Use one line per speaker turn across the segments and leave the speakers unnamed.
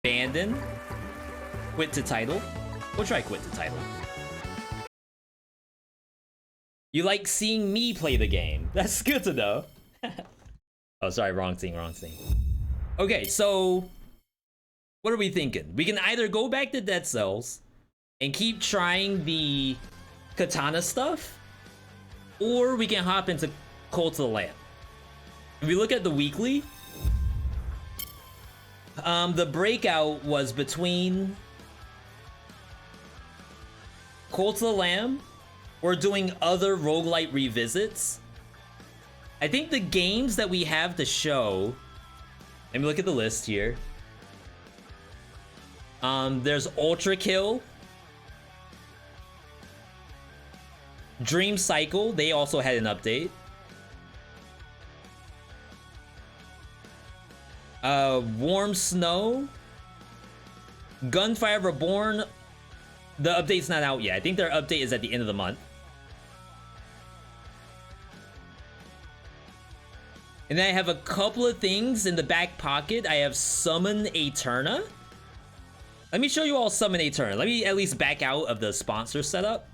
Abandon. Quit to title. We'll try quit to title. You like seeing me play the game. That's good to know. Oh, sorry, wrong thing. Okay, so what are we thinking? We can either go back to Dead Cells and keep trying the Katana stuff, or we can hop into Cult of the Lamb. If we look at the weekly, the breakout was between Cult of the Lamb or doing other roguelite revisits. I think the games that we have to show, let me look at the list here. There's Ultra Kill, Dream Cycle, they also had an update. Warm Snow, Gunfire Reborn, the update's not out yet. I think their update is at the end of the month. And then I have a couple of things in the back pocket. I have Summon Eterna. Let me show you all Summon Eterna. Let me at least back out of the sponsor setup.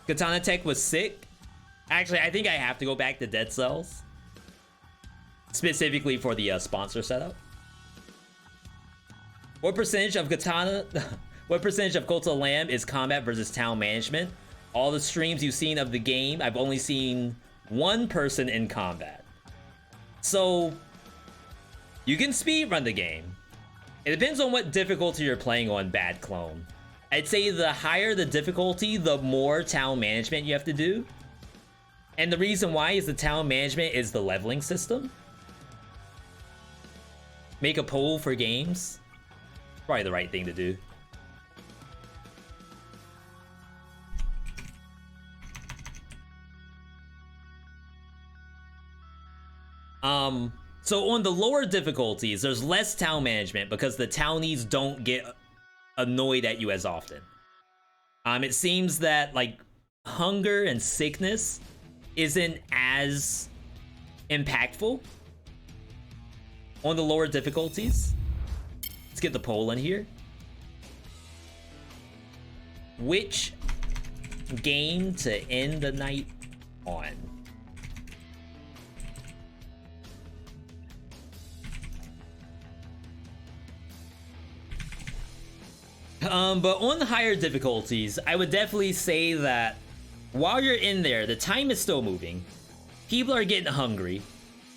Katana Tech was sick. Actually, I think I have to go back to Dead Cells. Specifically for the sponsor setup. What percentage of Katana... what percentage of Cult of the Lamb is combat versus town management? All the streams you've seen of the game, I've only seen one person in combat. So, you can speedrun the game. It depends on what difficulty you're playing on, Bad Clone. I'd say the higher the difficulty, the more town management you have to do. And the reason why is the town management is the leveling system. Make a poll for games. Probably the right thing to do. So on the lower difficulties, there's less town management because the townies don't get annoyed at you as often. It seems that like hunger and sickness isn't as impactful on the lower difficulties. Let's get the poll in here. Which game to end the night on? But on the higher difficulties, I would definitely say that while you're in there, the time is still moving. People are getting hungry.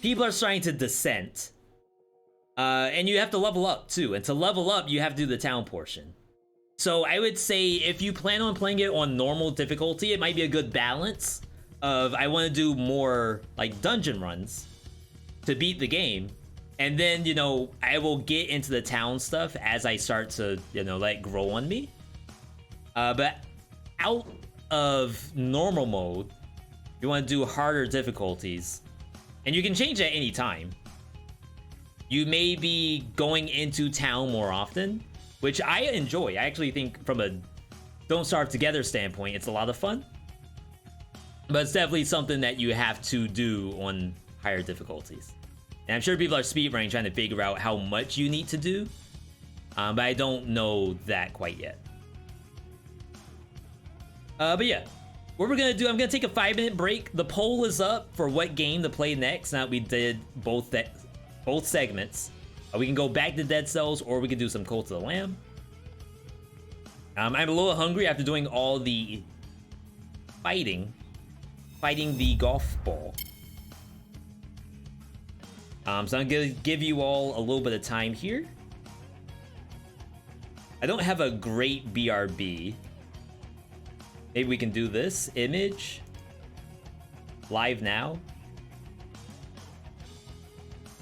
People are starting to descent. And you have to level up too. And to level up, you have to do the town portion. So I would say if you plan on playing it on normal difficulty, it might be a good balance of I want to do more like dungeon runs to beat the game. And then, you know, I will get into the town stuff as I start to, you know, let it grow on me. But out of normal mode, you want to do harder difficulties. And you can change at any time. You may be going into town more often, which I enjoy. I actually think from a Don't Starve Together standpoint, it's a lot of fun. But it's definitely something that you have to do on higher difficulties. And I'm sure people are speedrunning trying to figure out how much you need to do. But I don't know that quite yet. But yeah, what we're going to do, I'm going to take a 5-minute break. The poll is up for what game to play next. Now we did both segments. We can go back to Dead Cells or we can do some Cult of the Lamb. I'm a little hungry after doing all the fighting the golf ball. So I'm gonna give you all a little bit of time here. I don't have a great BRB. Maybe we can do this. Image. Live now.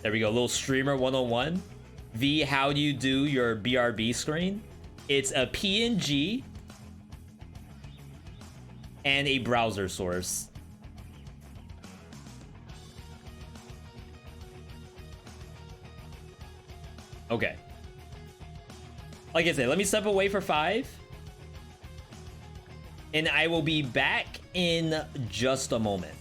There we go, little streamer 101. V, how do you do your BRB screen? It's a PNG and a browser source. Okay. Like I said, let me step away for 5. and I will be back in just a moment.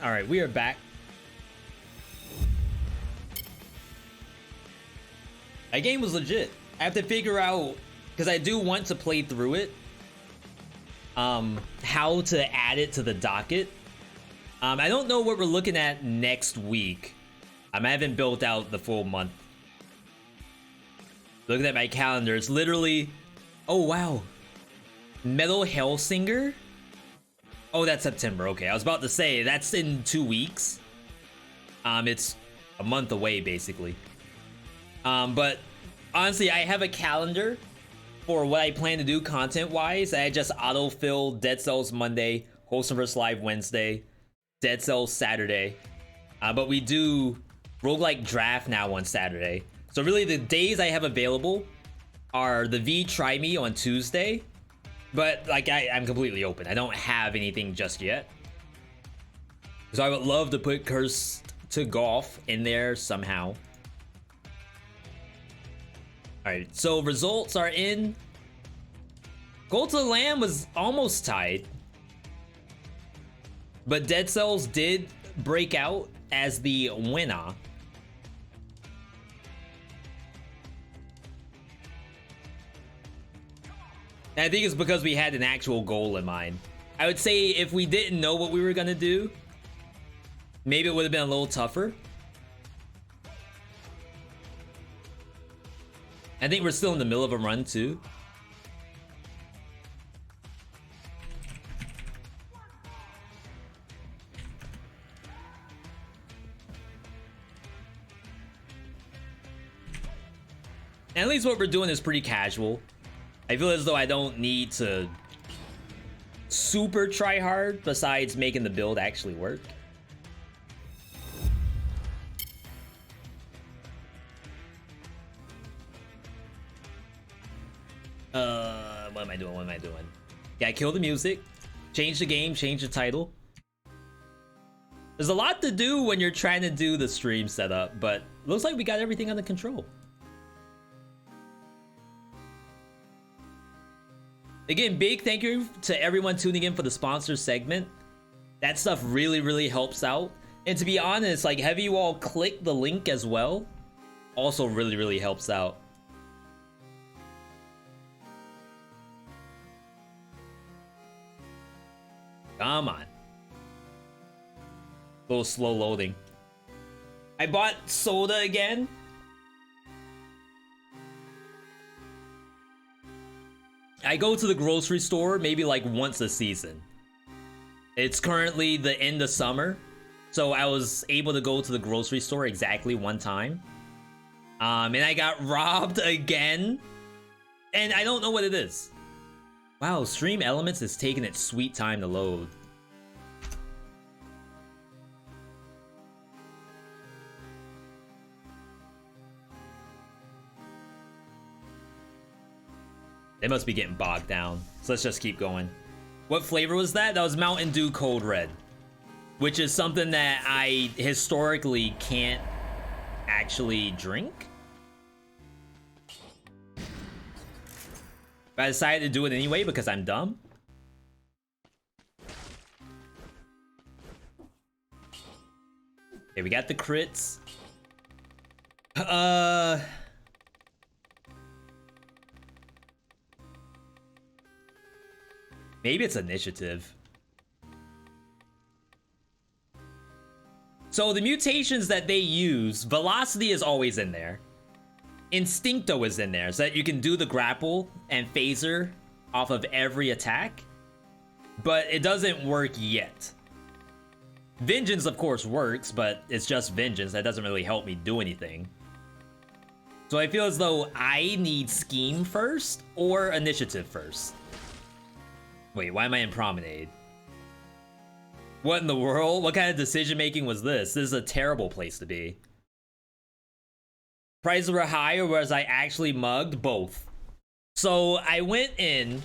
All right, we are back. That game was legit. I have to figure out, because I do want to play through it, how to add it to the docket. I don't know what we're looking at next week. I haven't built out the full month. Looking at my calendar, it's literally... Oh, wow. Metal Hellsinger? Oh, that's September. Okay, I was about to say, that's in 2 weeks. It's a month away, basically. But honestly, I have a calendar for what I plan to do content-wise. I just auto-fill Dead Cells Monday, Wholesome vs. Live Wednesday, Dead Cells Saturday. But we do roguelike draft now on Saturday. So really, the days I have available are the V Try Me on Tuesday. But like, I'm completely open. I don't have anything just yet. So I would love to put Curse to Golf in there somehow. Alright, so results are in. Gold to the Lamb was almost tied. But Dead Cells did break out as the winner. And I think it's because we had an actual goal in mind. I would say if we didn't know what we were gonna do, maybe it would have been a little tougher. I think we're still in the middle of a run too. And at least what we're doing is pretty casual. I feel as though I don't need to super try hard besides making the build actually work. What am I doing? What am I doing? Yeah, kill the music, change the game, change the title. There's a lot to do when you're trying to do the stream setup, but looks like we got everything under control. Again, big thank you to everyone tuning in for the sponsor segment. That stuff really, really helps out. And to be honest, like, have you all click the link as well? Also really, really helps out. Come on. A little slow loading. I bought soda again. I go to the grocery store maybe like once a season. It's currently the end of summer, so I was able to go to the grocery store exactly one time. And I got robbed again. And I don't know what it is. Wow, Stream Elements is taking its sweet time to load. They must be getting bogged down. So let's just keep going. What flavor was that? That was Mountain Dew Cold Red, which is something that I historically can't actually drink. But I decided to do it anyway because I'm dumb. Okay, we got the crits. Maybe it's initiative. So the mutations that they use, velocity is always in there. Instincto is in there, so that you can do the grapple and phaser off of every attack. But it doesn't work yet. Vengeance, of course, works, but it's just Vengeance. That doesn't really help me do anything. So I feel as though I need Scheme first or Initiative first. Wait, why am I in Promenade? What in the world? What kind of decision making was this? This is a terrible place to be. Prices were high, or was I actually mugged? Both. So I went in,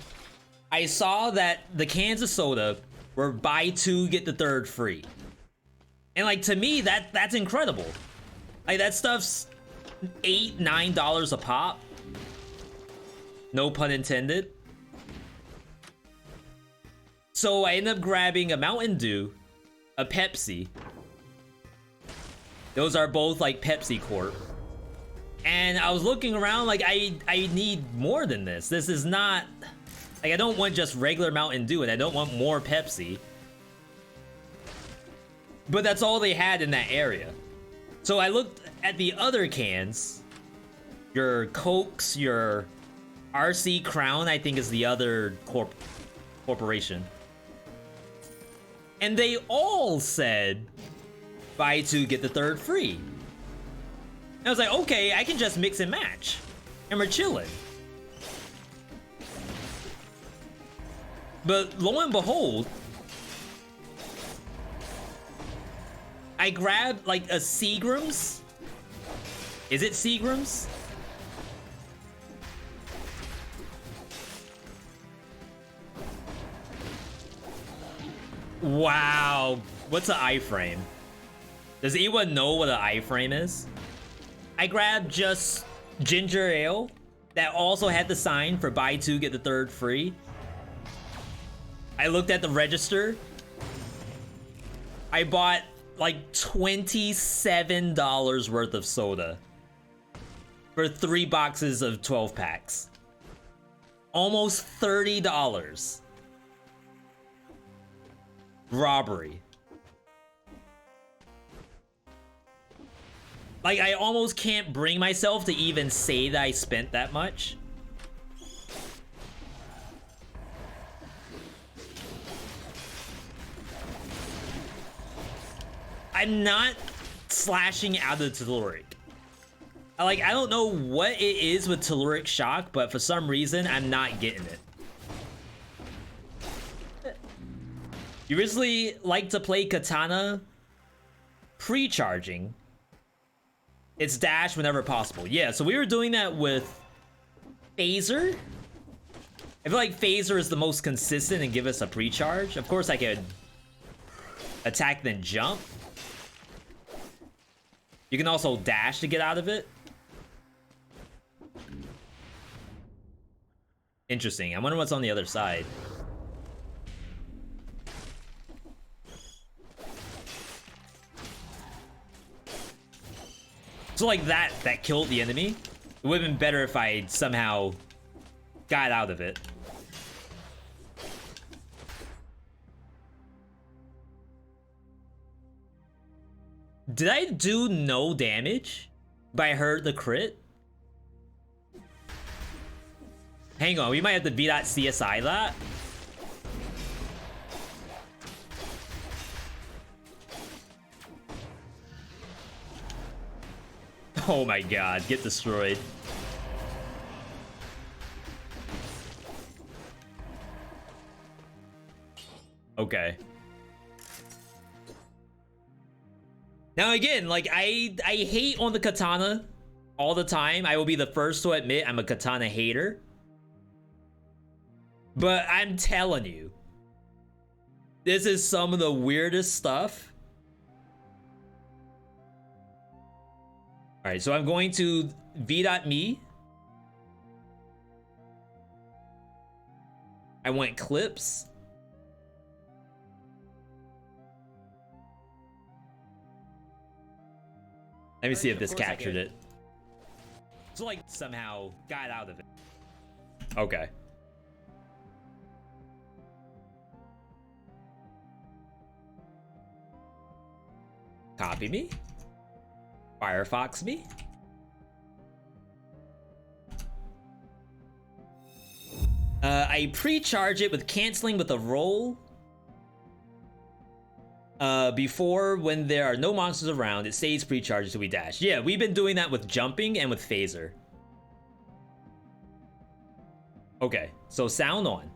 I saw that the cans of soda were buy two, get the third free. And like, to me, that's incredible. Like, that stuff's $8, $9 a pop. No pun intended. So I ended up grabbing a Mountain Dew, a Pepsi. Those are both like Pepsi Corp. And I was looking around like I need more than this. This is not like I don't want just regular Mountain Dew and I don't want more Pepsi. But that's all they had in that area. So I looked at the other cans. Your Cokes, your RC Crown, I think is the other corporation. And they all said, buy two, get the third free. And I was like, okay, I can just mix and match. And we're chilling. But lo and behold, I grabbed like a Seagram's. Is it Seagram's? Wow, what's an iframe? Does anyone know what an iframe is? I grabbed just ginger ale that also had the sign for buy two, get the third free. I looked at the register. I bought like $27 worth of soda for 3 boxes of 12 packs. Almost $30. Robbery. Like, I almost can't bring myself to even say that I spent that much. I'm not slashing out of the telluric. Like, I don't know what it is with telluric shock, but for some reason, I'm not getting it. You originally like to play Katana pre-charging. It's dash whenever possible. Yeah, so we were doing that with Phaser. I feel like Phaser is the most consistent and give us a pre-charge. Of course, I could attack then jump. You can also dash to get out of it. Interesting. I wonder what's on the other side. So like that killed the enemy. It would have been better if I somehow got out of it. Did I do no damage? But I heard the crit? Hang on, we might have to pt2 that. Oh my god, get destroyed. Okay. Now again, like I hate on the Katana all the time. I will be the first to admit I'm a Katana hater. But I'm telling you, this is some of the weirdest stuff. All right, so I'm going to v.me. I want clips. Let me see if this captured it. So like somehow got out of it. Okay. Copy me. Firefox me. I pre-charge it with canceling with a roll. Before, when there are no monsters around, it stays pre-charged until we dash. Yeah, we've been doing that with jumping and with phaser. Okay, so sound on.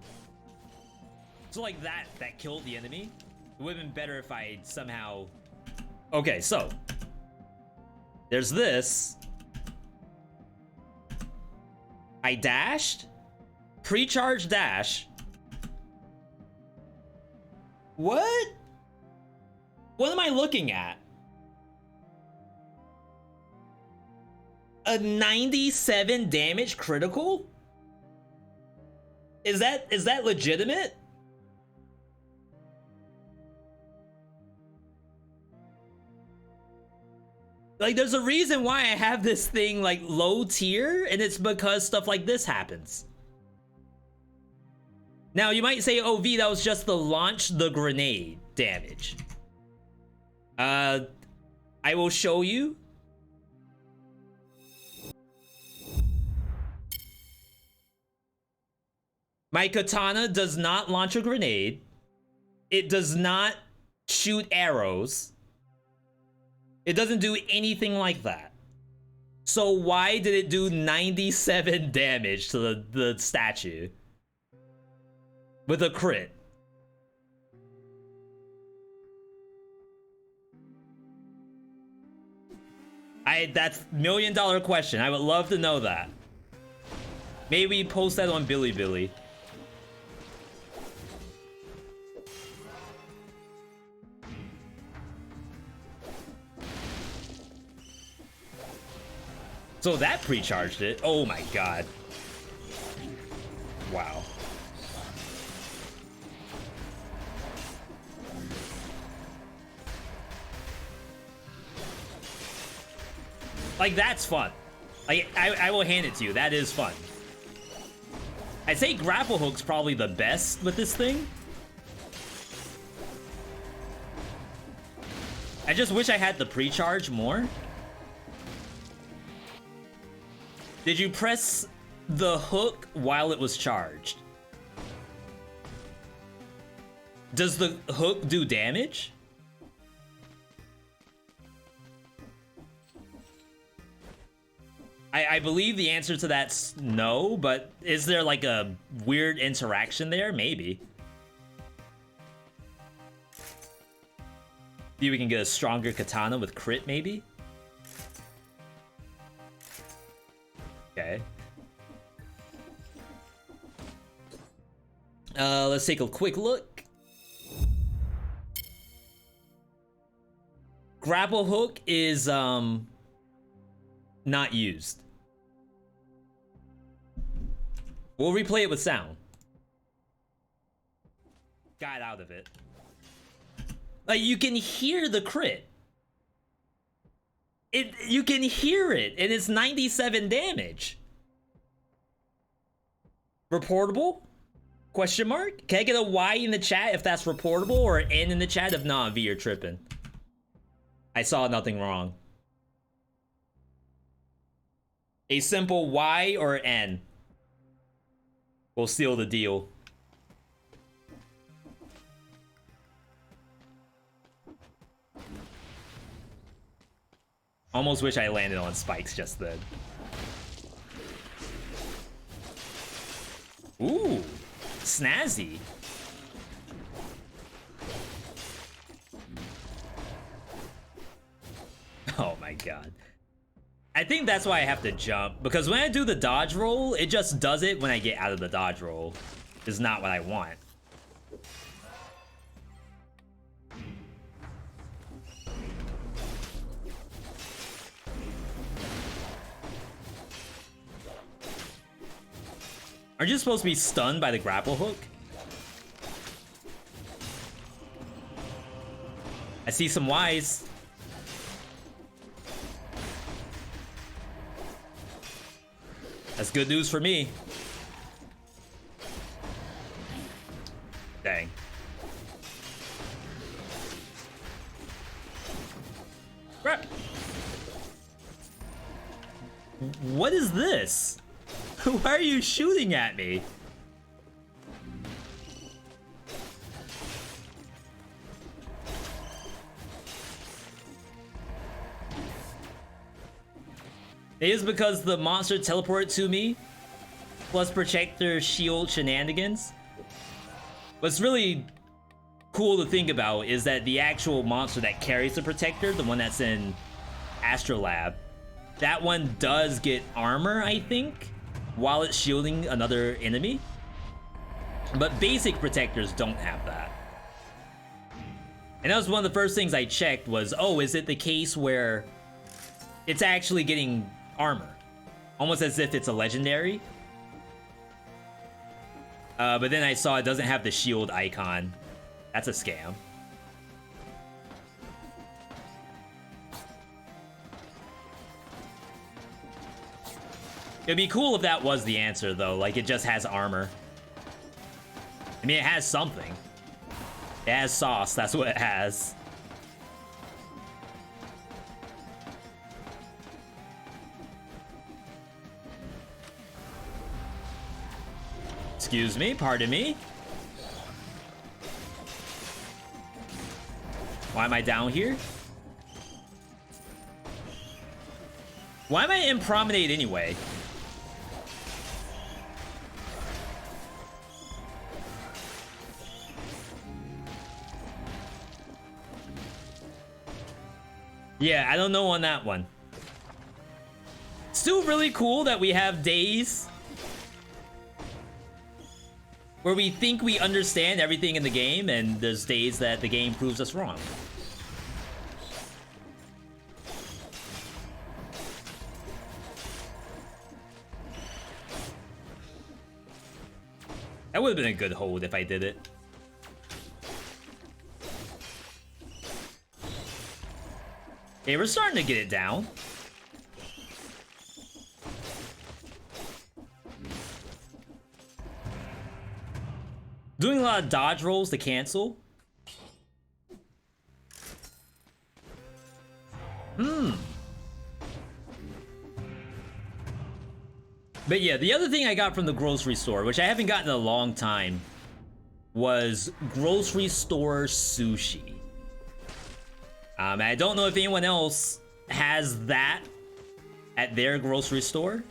So like that killed the enemy. It would have been better if I somehow... Okay, so there's this. I dashed. Pre-charge dash. What? What am I looking at? A 97 damage critical? Is that legitimate? Like, there's a reason why I have this thing, like, low tier, and it's because stuff like this happens. Now, you might say, oh, V, that was just the launch the grenade damage. I will show you. My katana does not launch a grenade. It does not shoot arrows. It doesn't do anything like that. So why did it do 97 damage to the statue? With a crit. That's $1 million question. I would love to know that. Maybe post that on Billibili. So that pre-charged it. Oh my god. Wow. Like, that's fun. Like, I will hand it to you. That is fun. I'd say grapple hook's probably the best with this thing. I just wish I had the pre-charge more. Did you press the hook while it was charged? Does the hook do damage? I believe the answer to that's no, but is there like a weird interaction there? Maybe. Maybe we can get a stronger katana with crit, maybe? Okay. Let's take a quick look. Grapple hook is not used. We'll replay it with sound. Got out of it. Like, you can hear the crit. You can hear it, and it's 97 damage. Reportable? Question mark? Can I get a Y in the chat if that's reportable, or an N in the chat if not? V, you're tripping. I saw nothing wrong. A simple Y or N will seal the deal. Almost wish I landed on spikes just then. Ooh, snazzy. Oh my god. I think that's why I have to jump, because when I do the dodge roll, it just does it when I get out of the dodge roll. It's not what I want. Aren't you supposed to be stunned by the grapple hook? I see some Ys. That's good news for me. Dang. Crap. What is this? Why are you shooting at me? It is because the monster teleported to me, plus Protector Shield shenanigans. What's really cool to think about is that the actual monster that carries the Protector, the one that's in Astrolab, that one does get armor, I think, while it's shielding another enemy. But basic Protectors don't have that. And that was one of the first things I checked was, oh, is it the case where it's actually getting armor? Almost as if it's a legendary. But then I saw it doesn't have the shield icon. That's a scam. It'd be cool if that was the answer, though. Like, it just has armor. I mean, it has something. It has sauce. That's what it has. Excuse me. Pardon me. Why am I down here? Why am I in Promenade anyway? Yeah, I don't know on that one. Still really cool that we have days where we think we understand everything in the game, and there's days that the game proves us wrong. That would have been a good hold if I did it. Okay, we're starting to get it down. Doing a lot of dodge rolls to cancel. But yeah, the other thing I got from the grocery store, which I haven't gotten in a long time, was grocery store sushi. And I don't know if anyone else has that at their grocery store.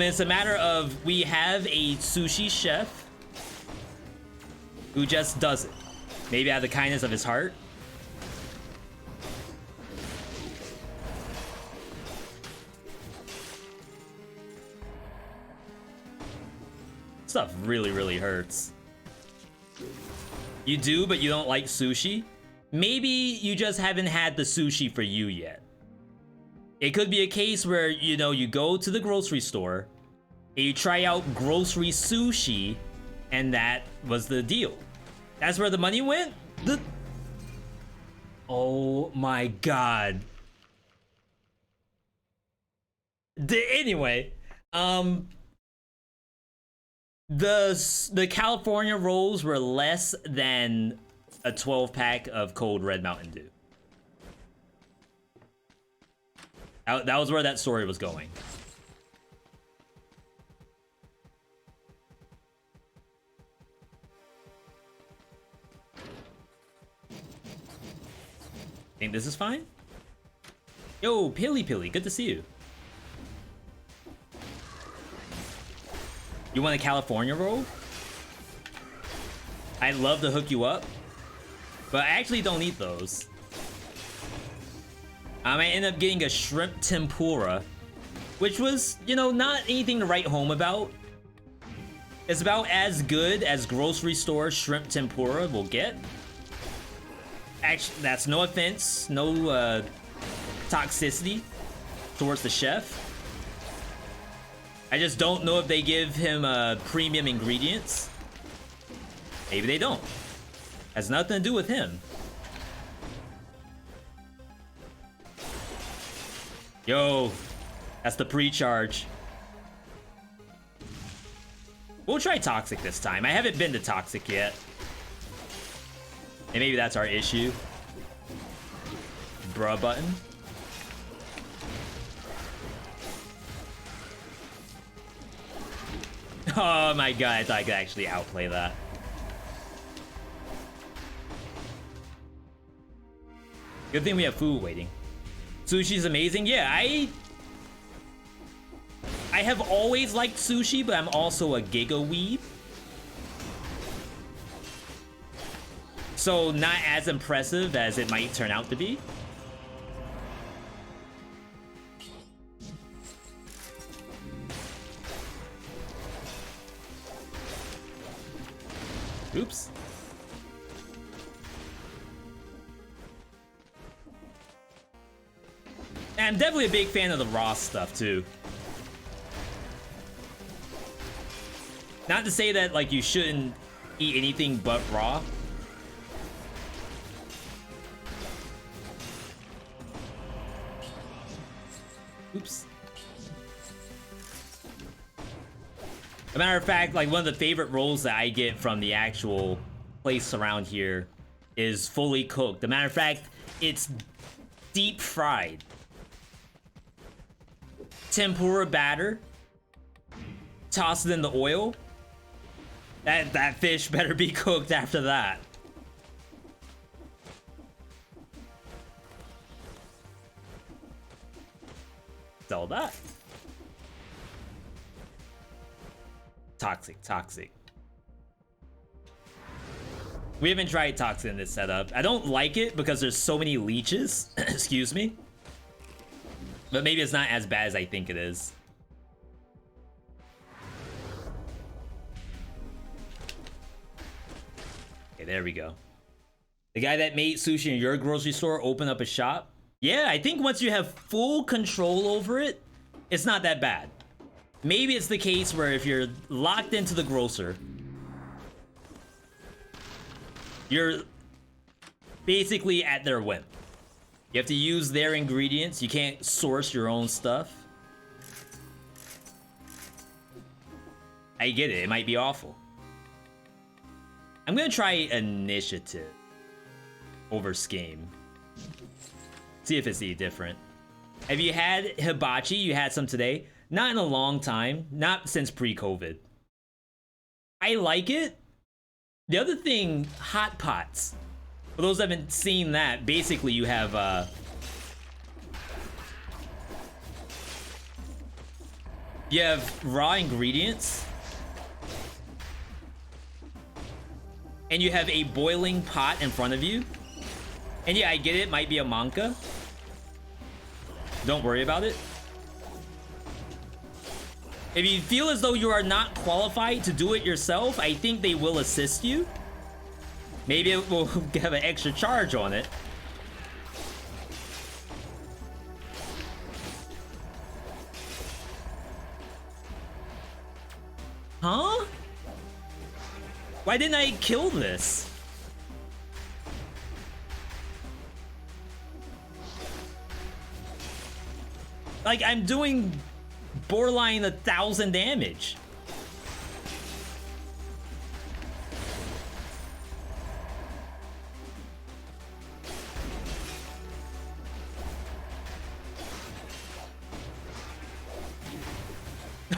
It's a matter of we have a sushi chef who just does it. Maybe out of the kindness of his heart. Stuff really, really hurts. You do, but you don't like sushi? Maybe you just haven't had the sushi for you yet. It could be a case where, you know, you go to the grocery store and you try out grocery sushi, and that was the deal. That's where the money went? Oh my god. Anyway, the California rolls were less than a 12-pack of cold Red Mountain Dew. That was where that story was going. Think this is fine? Yo, Pillibili, good to see you. You want a California roll? I'd love to hook you up, but I actually don't eat those. I might end up getting a shrimp tempura, which was, you know, not anything to write home about. It's about as good as grocery store shrimp tempura will get. Actually, that's no offense, no toxicity towards the chef. I just don't know if they give him premium ingredients. Maybe they don't. Has nothing to do with him. Yo, that's the pre-charge. We'll try Toxic this time. I haven't been to Toxic yet. And maybe that's our issue. Bruh button. Oh my god, I thought I could actually outplay that. Good thing we have food waiting. Sushi's amazing. Yeah, I have always liked sushi, but I'm also a giga weeb. So not as impressive as it might turn out to be. Oops. And I'm definitely a big fan of the raw stuff too. Not to say that like you shouldn't eat anything but raw. Oops. As a matter of fact, like, one of the favorite rolls that I get from the actual place around here is fully cooked. As a matter of fact, it's deep fried. Tempura batter. Toss it in the oil. That fish better be cooked after that. Sell that. Toxic. We haven't tried toxic in this setup. I don't like it because there's so many leeches. Excuse me. But maybe it's not as bad as I think it is. Okay, there we go. The guy that made sushi in your grocery store opened up a shop. Yeah, I think once you have full control over it, it's not that bad. Maybe it's the case where if you're locked into the grocer, you're basically at their whim. You have to use their ingredients. You can't source your own stuff. I get it. It might be awful. I'm gonna try initiative over scheme. See if it's any different. Have you had hibachi? You had some today? Not in a long time. Not since pre-COVID. I like it. The other thing, hot pots. For those that haven't seen that, basically you have raw ingredients. And you have a boiling pot in front of you. And yeah, I get it, might be a manca. Don't worry about it. If you feel as though you are not qualified to do it yourself, I think they will assist you. Maybe it will have an extra charge on it. Huh? Why didn't I kill this? Like, I'm doing borderline 1,000 damage.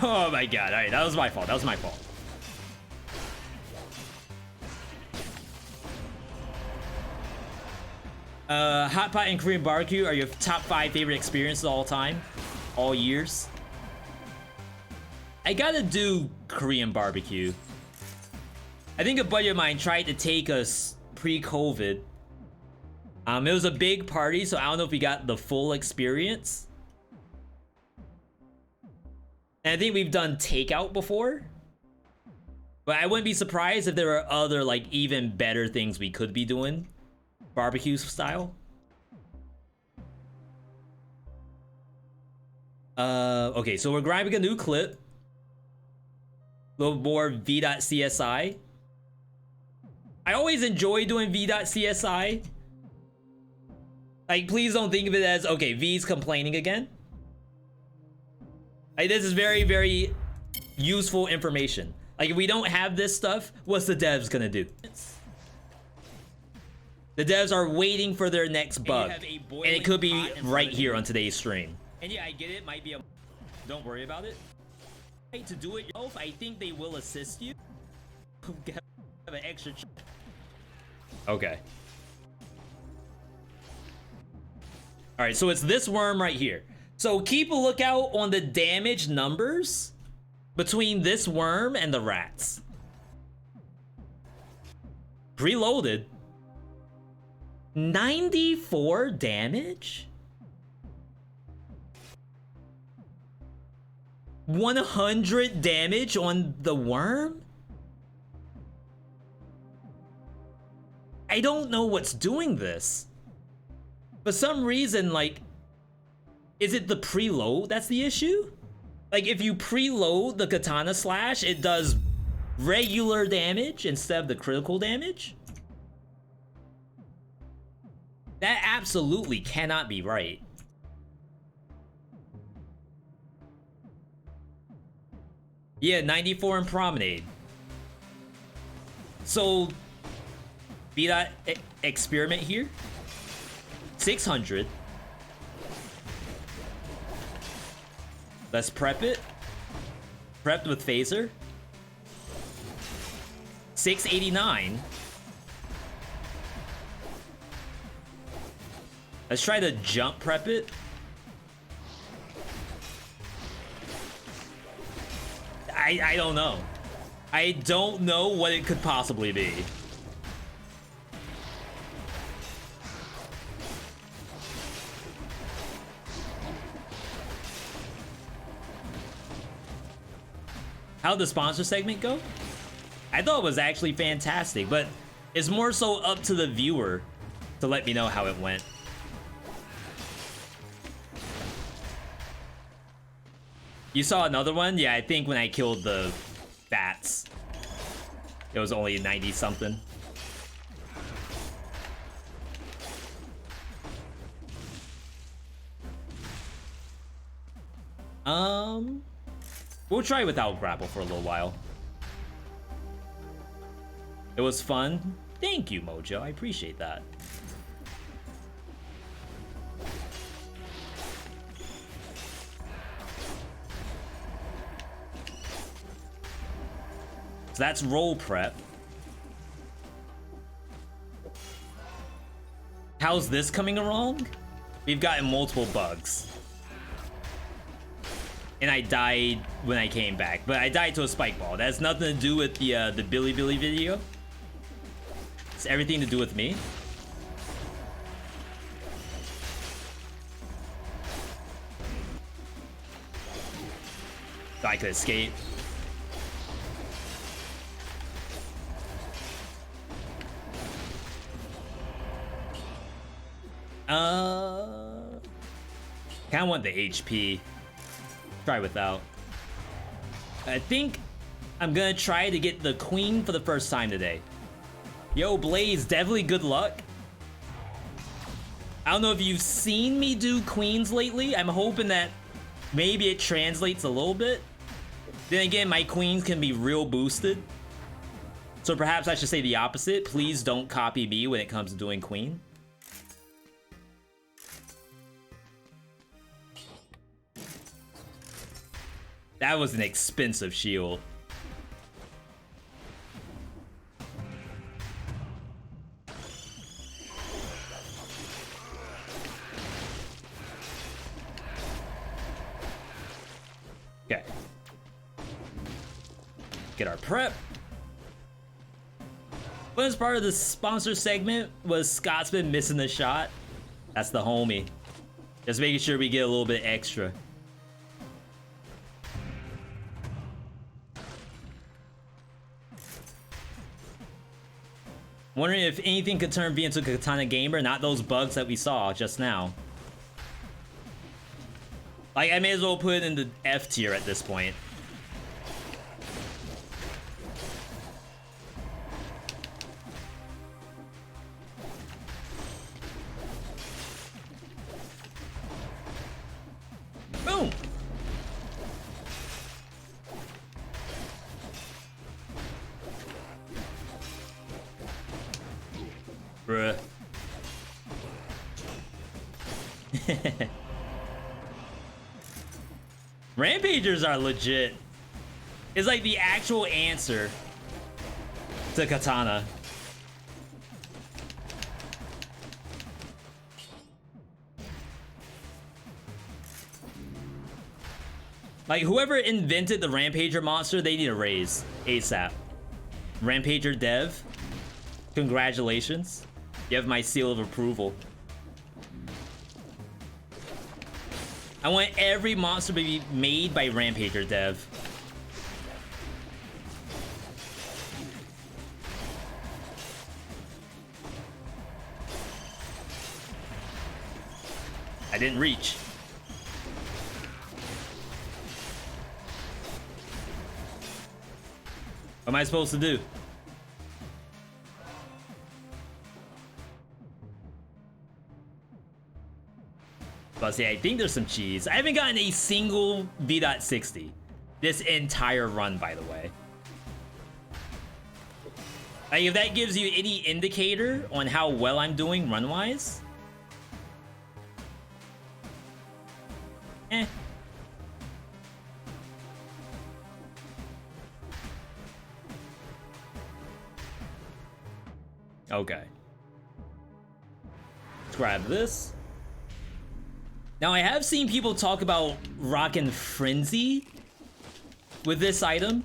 Oh my god, alright, that was my fault, Hot pot and Korean barbecue are your top 5 favorite experiences of all time? All years? I gotta do Korean barbecue. I think a buddy of mine tried to take us pre-COVID. It was a big party, so I don't know if we got the full experience. And I think we've done takeout before. But I wouldn't be surprised if there were other, like, even better things we could be doing. Barbecue style. Okay, so we're grabbing a new clip. A little more v.csi. I always enjoy doing v.csi. Like, please don't think of it as, okay, V's complaining again. Like, this is very, very useful information. Like, if we don't have this stuff, what's the devs gonna do? The devs are waiting for their next bug. And it could be right here on today's stream. And yeah, I get it, might be a... Don't worry about it. To do it yourself, I think they will assist you. Have an extra... Okay. Alright, so it's this worm right here. So keep a lookout on the damage numbers between this worm and the rats. Preloaded. 94 damage? 100 damage on the worm? I don't know what's doing this. For some reason, like, is it the preload that's the issue? Like, if you preload the Katana slash, it does regular damage instead of the critical damage? That absolutely cannot be right. Yeah, 94 in Promenade. So, be that experiment here. 600. Let's prep it. Prepped with phaser. 689. Let's try to jump prep it. I don't know. I don't know what it could possibly be. How'd the sponsor segment go? I thought it was actually fantastic, but it's more so up to the viewer to let me know how it went. You saw another one? Yeah, I think when I killed the bats, it was only 90 something. We'll try without grapple for a little while. It was fun. Thank you, Mojo. I appreciate that. So that's roll prep. How's this coming along? We've gotten multiple bugs. And I died when I came back, but I died to a spike ball. That has nothing to do with the Billibili video. It's everything to do with me. So I could escape. Kinda want the HP. Try without. I think I'm gonna try to get the queen for the first time today. Yo, Blaze, definitely good luck. I don't know if you've seen me do queens lately. I'm hoping that maybe it translates a little bit. Then again, my queens can be real boosted. So perhaps I should say the opposite. Please don't copy me when it comes to doing queen. That was an expensive shield. Okay. Get our prep. Funnest part of the sponsor segment was Scotsman missing the shot. That's the homie. Just making sure we get a little bit extra. Wondering if anything could turn V into a Katana gamer, not those bugs that we saw just now. Like, I may as well put it in the F tier at this point. Boom! Bruh. Rampagers are legit. It's like the actual answer to Katana. Like, whoever invented the Rampager monster, they need a raise ASAP. Rampager dev, congratulations. You have my seal of approval. I want every monster to be made by Rampager dev. I didn't reach. What am I supposed to do? But see, I think there's some cheese. I haven't gotten a single V.60. This entire run, by the way. Like, if that gives you any indicator on how well I'm doing run-wise. Eh. Okay. Let's grab this. Now, I have seen people talk about rockin' Frenzy with this item,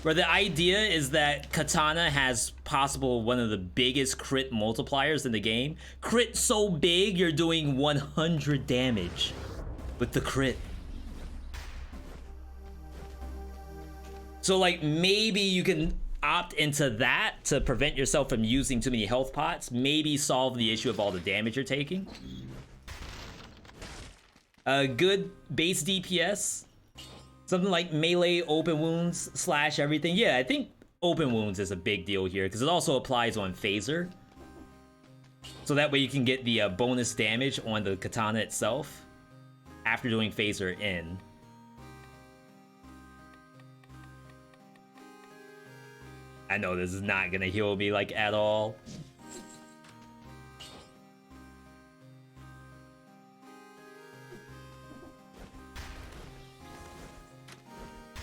where the idea is that Katana has possible one of the biggest crit multipliers in the game. Crit so big, you're doing 100 damage with the crit. So, like, maybe you can opt into that to prevent yourself from using too many health pots. Maybe solve the issue of all the damage you're taking. Good base DPS. Something like melee open wounds / everything. Yeah, I think open wounds is a big deal here because it also applies on phaser. So that way you can get the bonus damage on the katana itself after doing phaser in. I know this is not gonna heal me like at all.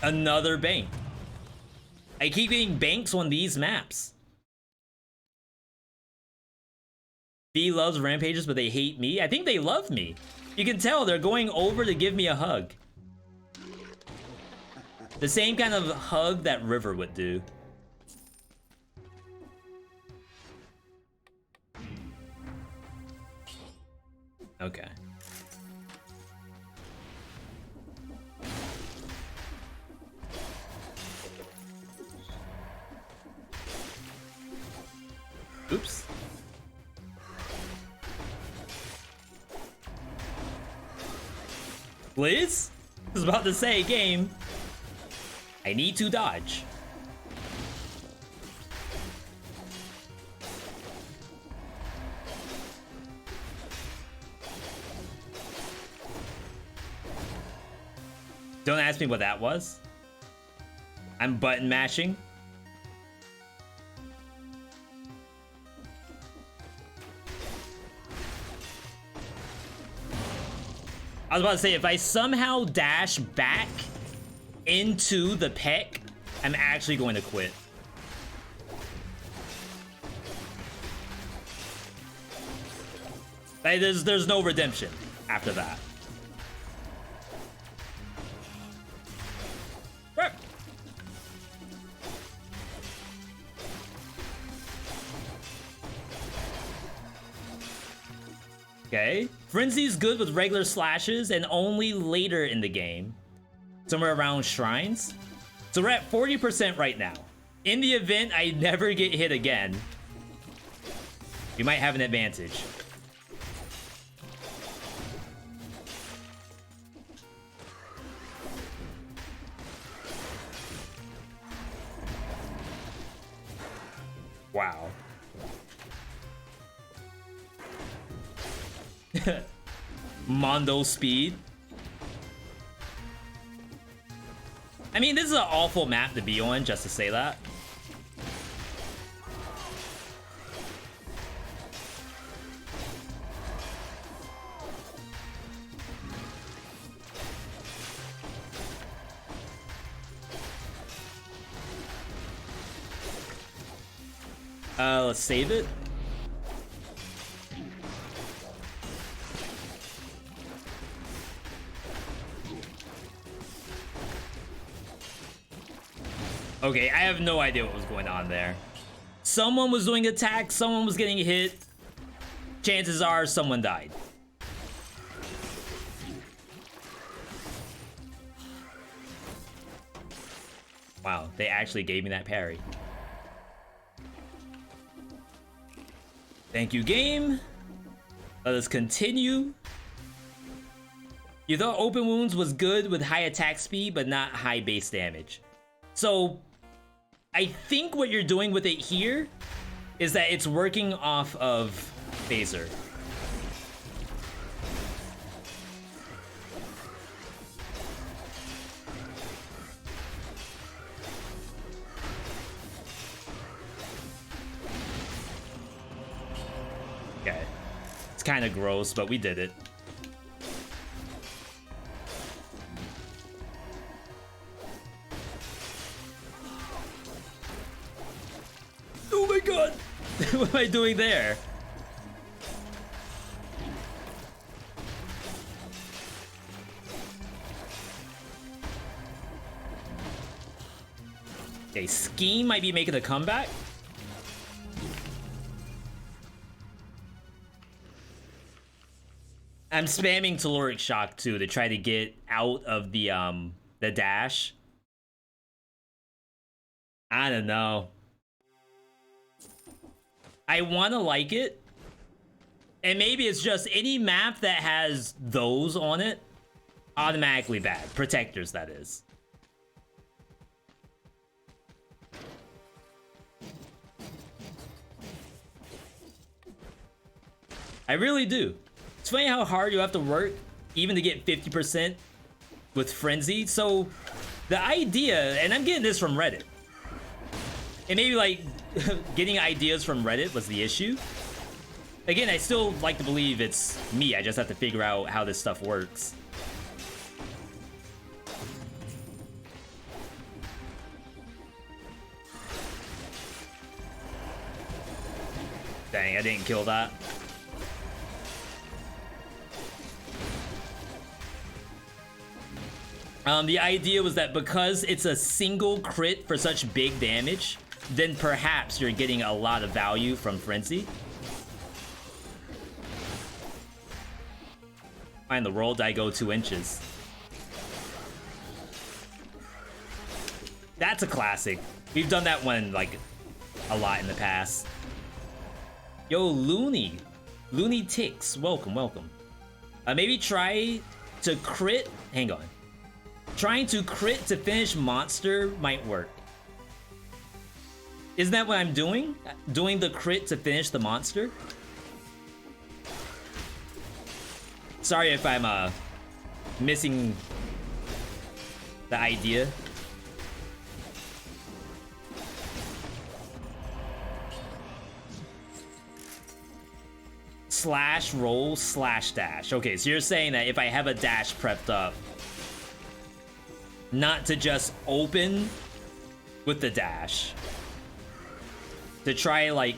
Another bank. I keep getting banks on these maps. B loves rampages, but they hate me. I think they love me. You can tell they're going over to give me a hug. The same kind of hug that River would do. Okay. Oops. Please? I was about to say, game. I need to dodge. Don't ask me what that was. I'm button mashing. I was about to say, if I somehow dash back into the peck, I'm actually going to quit. Like, there's no redemption after that. Okay, Frenzy's good with regular slashes and only later in the game, somewhere around shrines. So we're at 40% right now. In the event I never get hit again, you might have an advantage. Wow. Mondo speed. I mean, this is an awful map to be on, just to say that. Let's save it. Okay, I have no idea what was going on there. Someone was doing attack, someone was getting hit. Chances are someone died. Wow, they actually gave me that parry. Thank you, game. Let us continue. You thought open wounds was good with high attack speed, but not high base damage. So, I think what you're doing with it here is that it's working off of phaser. Okay. It's kind of gross, but we did it. Oh my god! What am I doing there? Okay, Scheme might be making a comeback. I'm spamming Caloric Shock too to try to get out of the dash. I don't know. I want to like it. And maybe it's just any map that has those on it, automatically bad. Protectors, that is. I really do. It's funny how hard you have to work even to get 50% with Frenzy. So the idea, and I'm getting this from Reddit, and maybe like getting ideas from Reddit was the issue. Again, I still like to believe it's me. I just have to figure out how this stuff works. Dang, I didn't kill that. The idea was that because it's a single crit for such big damage, then perhaps you're getting a lot of value from Frenzy. Find the roll die go 2 inches. That's a classic. We've done that one like a lot in the past. Yo, Looney Ticks, welcome, welcome. Maybe try to crit. Hang on. Trying to crit to finish monster might work. Isn't that what I'm doing? Doing the crit to finish the monster? Sorry if I'm missing the idea. Slash roll slash dash. Okay, so you're saying that if I have a dash prepped up, not to just open with the dash, to try like,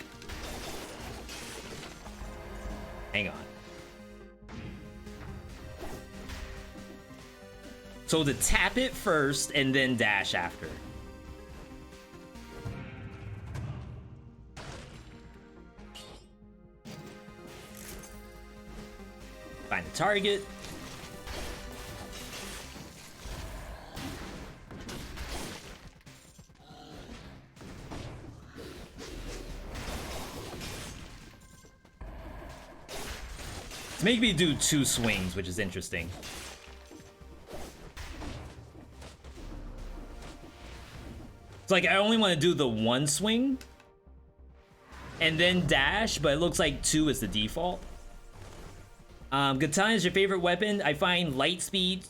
hang on. So to tap it first and then dash after. Find the target. It's making me do 2 swings, which is interesting. It's like I only want to do the 1 swing and then dash, but it looks like 2 is the default. Katana is your favorite weapon. I find light speed.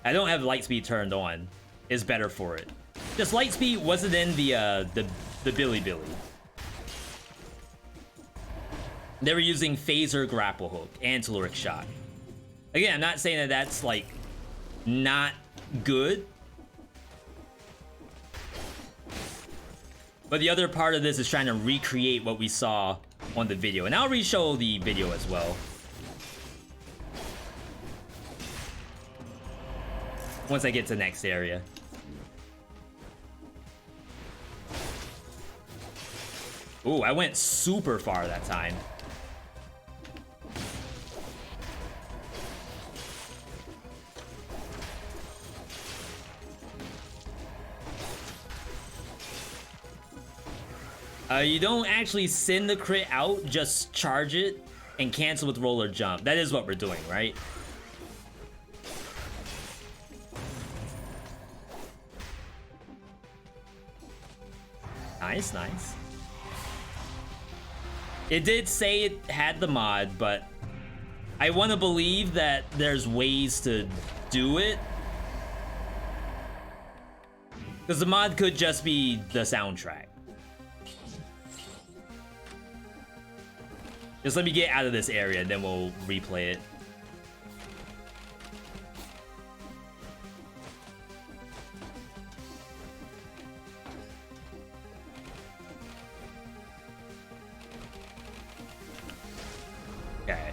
I don't have light speed turned on. Is better for it. Just light speed wasn't in the Billibili. They were using phaser grapple hook and caloric shot. Again, I'm not saying that that's like not good. But the other part of this is trying to recreate what we saw on the video. And I'll re-show the video as well. Once I get to the next area. Ooh, I went super far that time. You don't actually send the crit out, just charge it and cancel with roll or jump. That is what we're doing, right? Nice, nice. It did say it had the mod, but I want to believe that there's ways to do it. Because the mod could just be the soundtrack. Just let me get out of this area and then we'll replay it. Okay.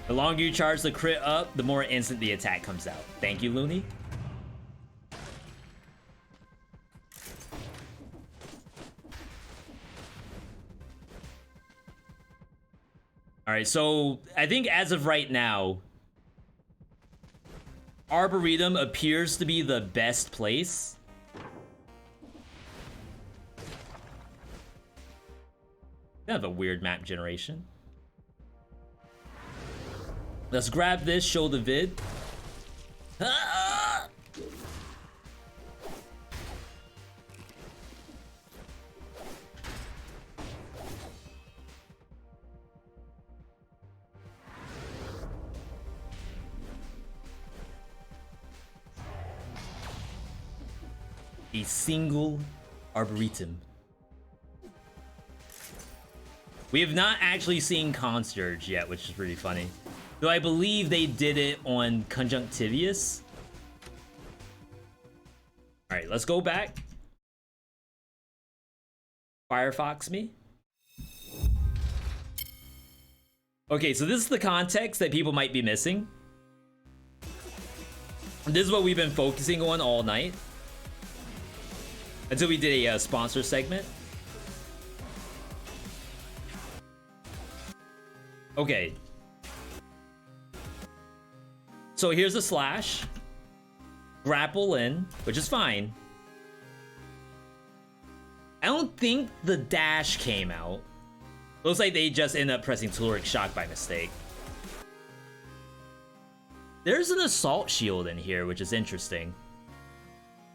The longer you charge the crit up, the more instant the attack comes out. Thank you, Looney. Alright, so I think as of right now, Arboretum appears to be the best place. Kind of a weird map generation. Let's grab this, show the vid. Ah! A single Arboretum. We have not actually seen Concierge yet, which is pretty funny. Though I believe they did it on Conjunctivius. Alright, let's go back. Firefox me. Okay, so this is the context that people might be missing. This is what we've been focusing on all night. Until we did a sponsor segment. Okay. So here's a slash. Grapple in, which is fine. I don't think the dash came out. Looks like they just ended up pressing Telluric Shock by mistake. There's an assault shield in here, which is interesting.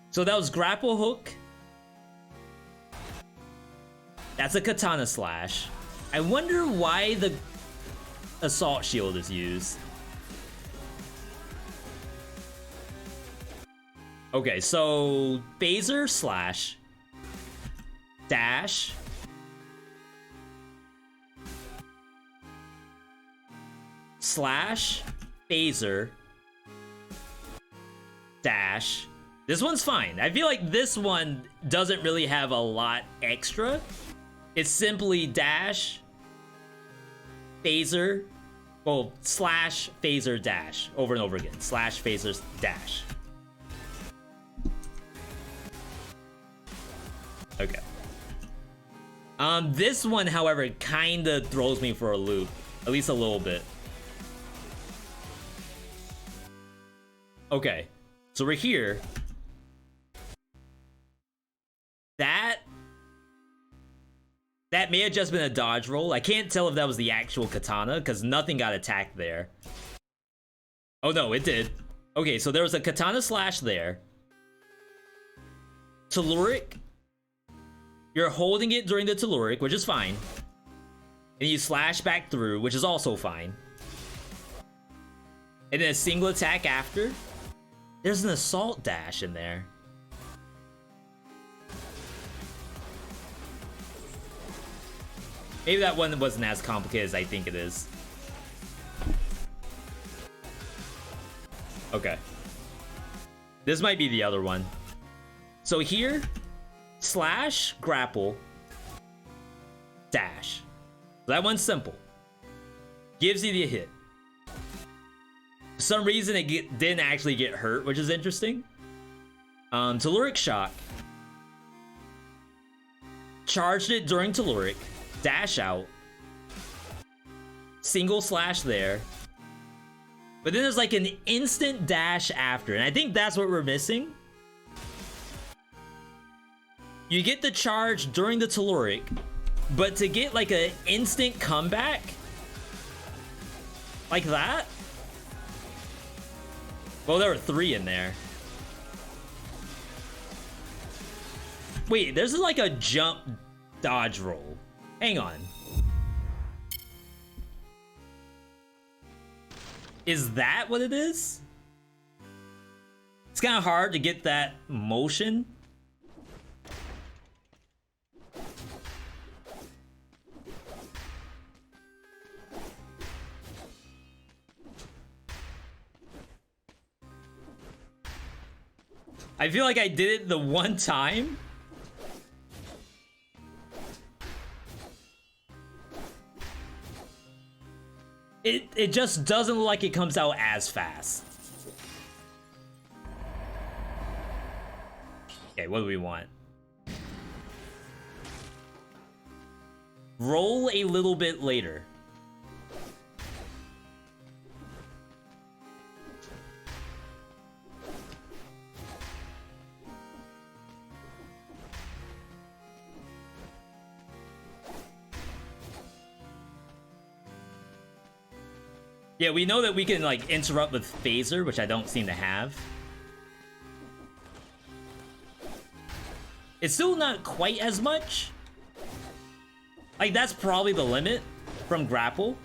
So that was grapple hook. That's a katana slash. I wonder why the assault shield is used. Okay, so phaser slash dash slash phaser dash. This one's fine. I feel like this one doesn't really have a lot extra. It's simply dash, phaser, well, slash, phaser, dash, over and over again. Slash, phaser, dash. Okay. This one, however, kind of throws me for a loop. At least a little bit. Okay. So we're here. That may have just been a dodge roll. I can't tell if that was the actual katana, because nothing got attacked there. Oh no, it did. Okay, so there was a katana slash there. Telluric. You're holding it during the Telluric, which is fine. And you slash back through, which is also fine. And then a single attack after. There's an assault dash in there. Maybe that one wasn't as complicated as I think it is. Okay. This might be the other one. So here, slash, grapple, dash. That one's simple. Gives you the hit. For some reason, it didn't actually get hurt, which is interesting. Telluric Shock. Charged it during Telluric. Dash out. Single slash there. But then there's like an instant dash after. And I think that's what we're missing. You get the charge during the Telluric. But to get like an instant comeback. Like that. Well, there were 3 in there. Wait, there's like a jump dodge roll. Hang on. Is that what it is? It's kind of hard to get that motion. I feel like I did it the one time. It just doesn't look like it comes out as fast. Okay, what do we want? Roll a little bit later. Yeah, we know that we can, like, interrupt with phaser, which I don't seem to have. It's still not quite as much. Like, that's probably the limit from grapple.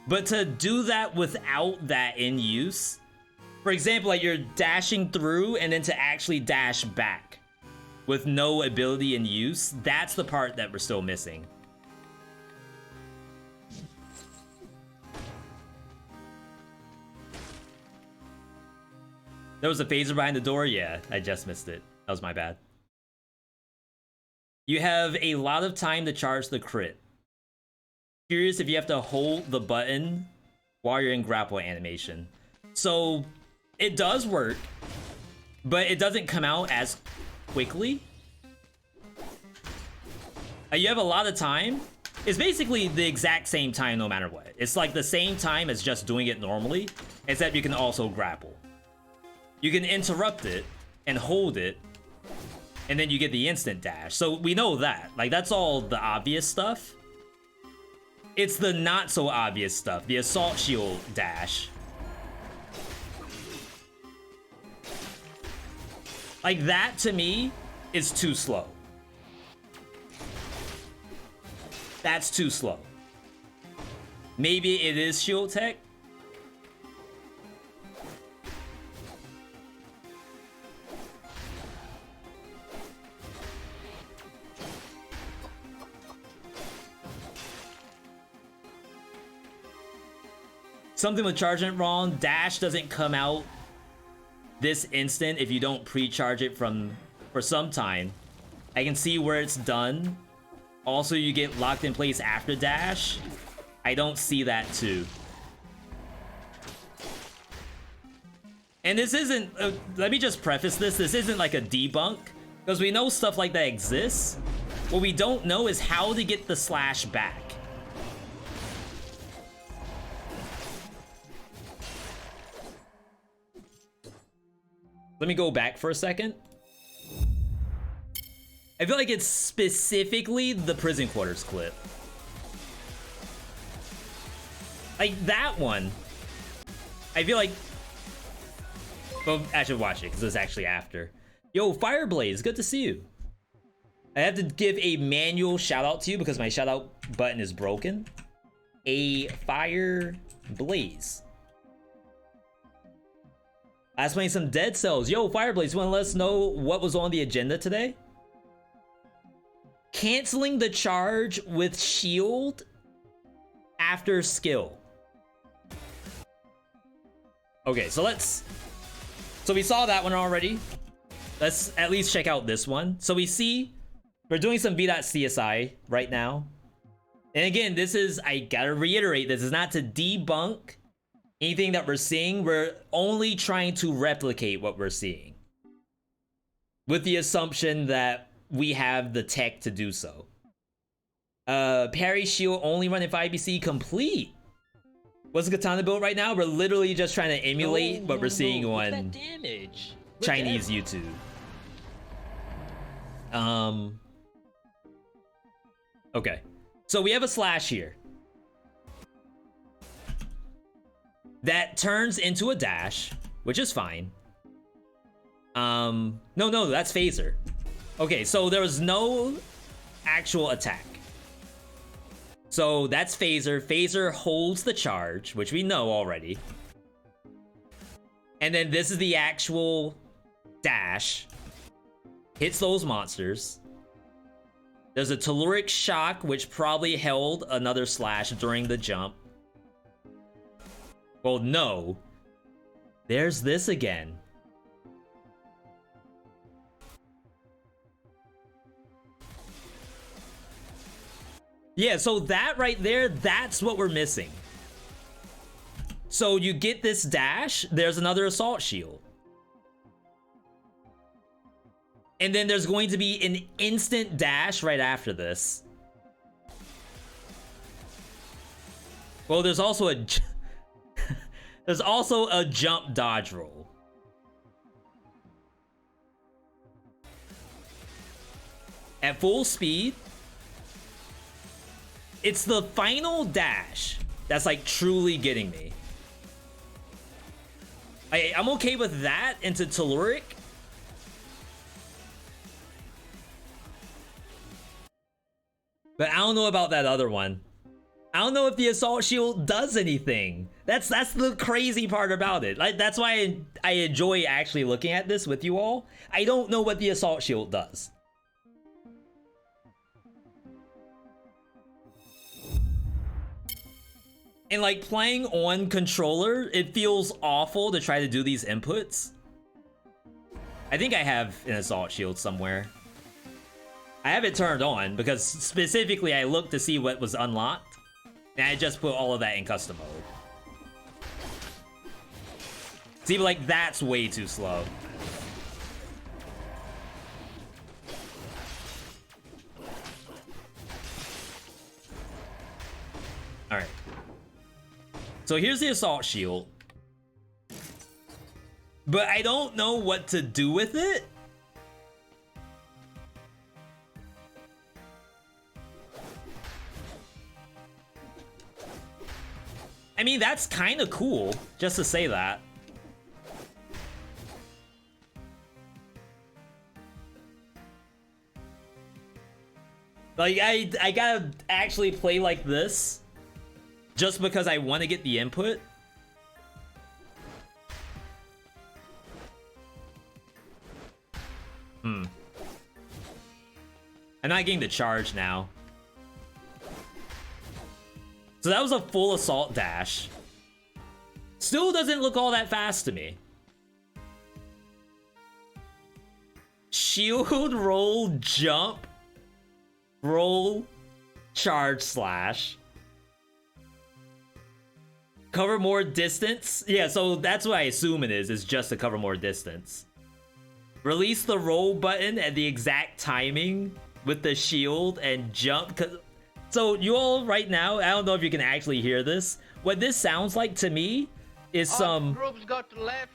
But to do that without that in use, for example, like, you're dashing through and then to actually dash back with no ability in use, that's the part that we're still missing. There was a phaser behind the door? Yeah, I just missed it. That was my bad. You have a lot of time to charge the crit. Curious if you have to hold the button while you're in grapple animation. So, it does work, but it doesn't come out as quickly. You have a lot of time. It's basically the exact same time no matter what. It's like the same time as just doing it normally, except you can also grapple. You can interrupt it and hold it, and then you get the instant dash. So we know that. Like, that's all the obvious stuff. It's the not so obvious stuff, the assault shield dash. Like, that to me is too slow. That's too slow. Maybe it is shield tech. Something with charging it wrong. Dash doesn't come out this instant if you don't pre-charge it for some time. I can see where it's done. Also, you get locked in place after dash. I don't see that too. And this isn't, let me just preface this. This isn't like a debunk, because we know stuff like that exists. What we don't know is how to get the slash back. Let me go back for a second. I feel like it's specifically the prison quarters clip. Like that one. I feel like... Well, I should watch it because it's actually after. Yo, Fireblaze, good to see you. I have to give a manual shout out to you because my shout out button is broken. A Fireblaze. I was playing some Dead Cells. Yo, Fireblaze, you want to let us know what was on the agenda today? Canceling the charge with shield after skill. Okay, so we saw that one already. Let's at least check out this one. So we see we're doing some v.csi right now. And again, this is, I gotta reiterate, this is not to debunk anything that we're seeing. We're only trying to replicate what we're seeing, with the assumption that we have the tech to do so. Parry shield only running 5BC complete. What's the Katana build right now? We're literally just trying to emulate what we're seeing on Chinese YouTube. Okay. So we have a slash here that turns into a dash, which is fine. No, that's phaser. Okay, so there was no actual attack. So that's phaser. Phaser holds the charge, which we know already. And then this is the actual dash. Hits those monsters. There's a telluric shock, which probably held another slash during the jump. Well, no. There's this again. Yeah, so that right there, that's what we're missing. So you get this dash, there's another assault shield. And then there's going to be an instant dash right after this. Well, there's also a there's also a jump dodge roll. At full speed, it's the final dash that's like truly getting me. I'm okay with that into Telluric. But I don't know about that other one. I don't know if the assault shield does anything. That's the crazy part about it. Like, that's why I enjoy actually looking at this with you all. I don't know what the assault shield does. And like playing on controller, it feels awful to try to do these inputs. I think I have an assault shield somewhere. I have it turned on because specifically I looked to see what was unlocked. And I just put all of that in custom mode. See, like, that's way too slow. Alright. So here's the assault shield. But I don't know what to do with it. I mean, that's kind of cool, just to say that. Like, I gotta actually play like this just because I want to get the input. I'm not getting the charge now. So that was a full assault dash. Still doesn't look all that fast to me. Shield, roll, jump, roll, charge, slash. Cover more distance. Yeah, so that's what I assume it is just to cover more distance. Release the roll button at the exact timing with the shield and jump. So you all right now, I don't know if you can actually hear this. What this sounds like to me is some
groups go to left,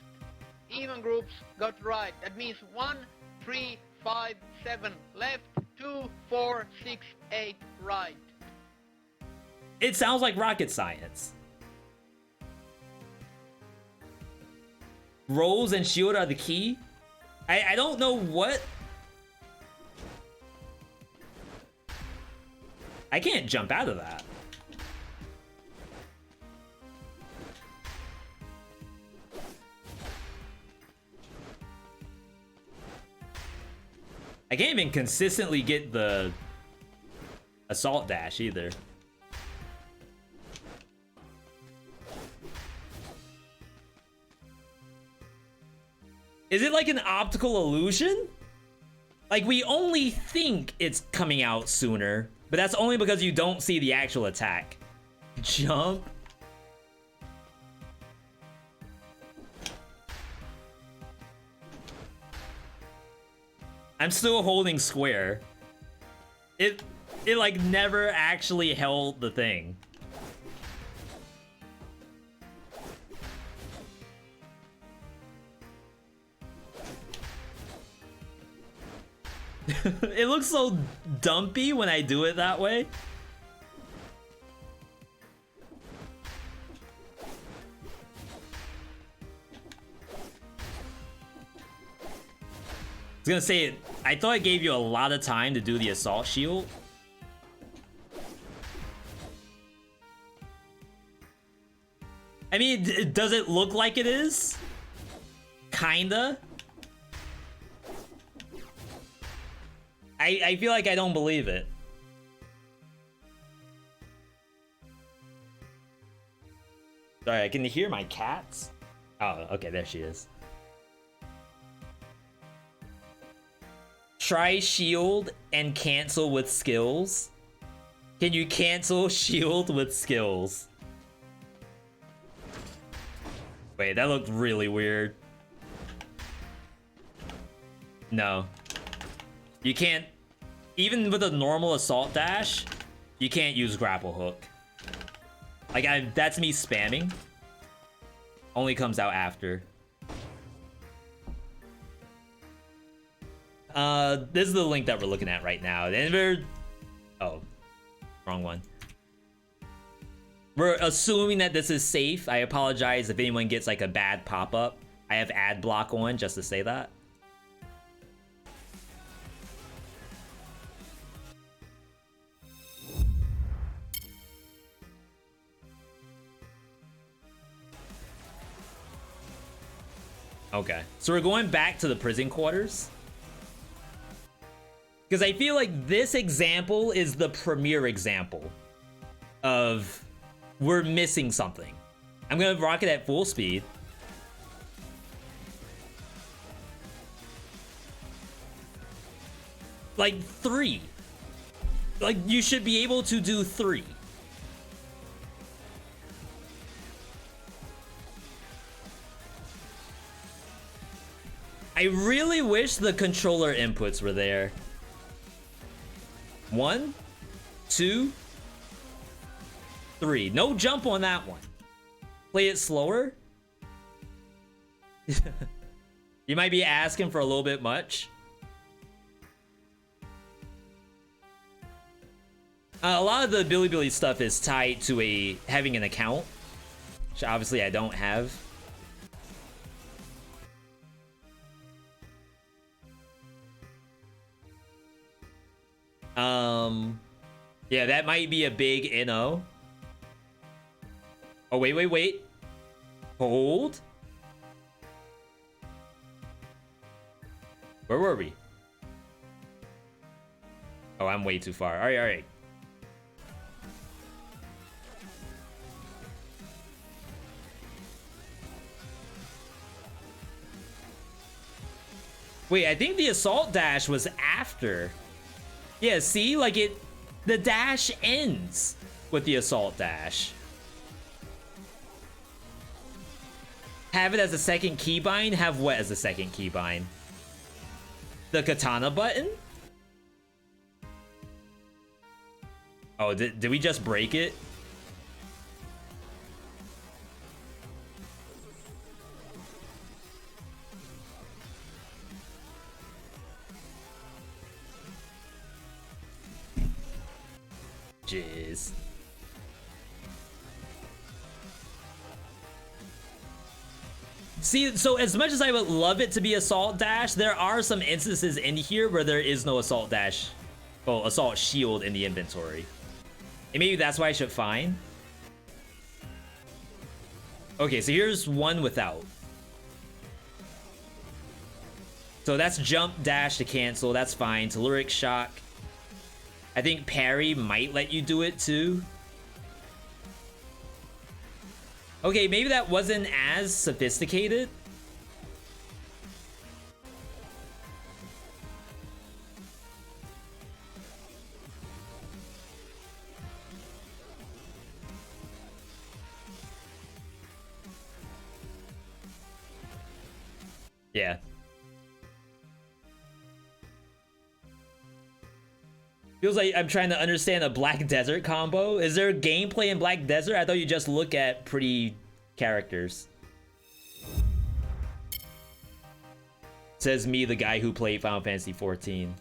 even groups go to right. That means 1, 3, 5, 7 left, 2, 4, 6, 8 right.
It sounds like rocket science. Rolls and shield are the key. I don't know what. I can't jump out of that. I can't even consistently get the assault dash either. Is it like an optical illusion? Like, we only think it's coming out sooner, but that's only because you don't see the actual attack. Jump. I'm still holding square. It like never actually held the thing. It looks so dumpy when I do it that way. I was gonna say, I thought I gave you a lot of time to do the assault shield. I mean, does it look like it is? Kinda. I feel like I don't believe it. Sorry, I can hear my cats. Oh, okay, there she is. Try shield and cancel with skills. Can you cancel shield with skills? Wait, that looked really weird. No. You can't, even with a normal assault dash, you can't use grapple hook. Like, that's me spamming. Only comes out after. This is the link that we're looking at right now. And we're... Oh, wrong one. We're assuming that this is safe. I apologize if anyone gets like a bad pop-up. I have ad block on just to say that. Okay, so we're going back to the prison quarters. Because I feel like this example is the premier example of we're missing something. I'm gonna rock it at full speed. Like 3. Like you should be able to do 3. I really wish the controller inputs were there. 1, 2, 3. No jump on that one. Play it slower. You might be asking for a little bit much. A lot of the Billibili stuff is tied to having an account, which obviously I don't have. Yeah, that might be a big NO. Oh, wait. Hold. Where were we? Oh, I'm way too far. All right. Wait, I think the assault dash was after. Yeah, see? Like the dash ends with the assault dash. Have it as a second keybind? Have what as a second keybind? The katana button? Oh, did we just break it? Jeez. See, so as much as I would love it to be assault dash, there are some instances in here where there is no assault dash, well, assault shield in the inventory. And maybe that's why I should find. Okay, so here's one without. So that's jump dash to cancel, that's fine. Telluric shock. I think parry might let you do it too. Okay, maybe that wasn't as sophisticated. Yeah. Feels like I'm trying to understand a Black Desert combo. Is there gameplay in Black Desert? I thought you just look at pretty characters. Says me, the guy who played Final Fantasy 14.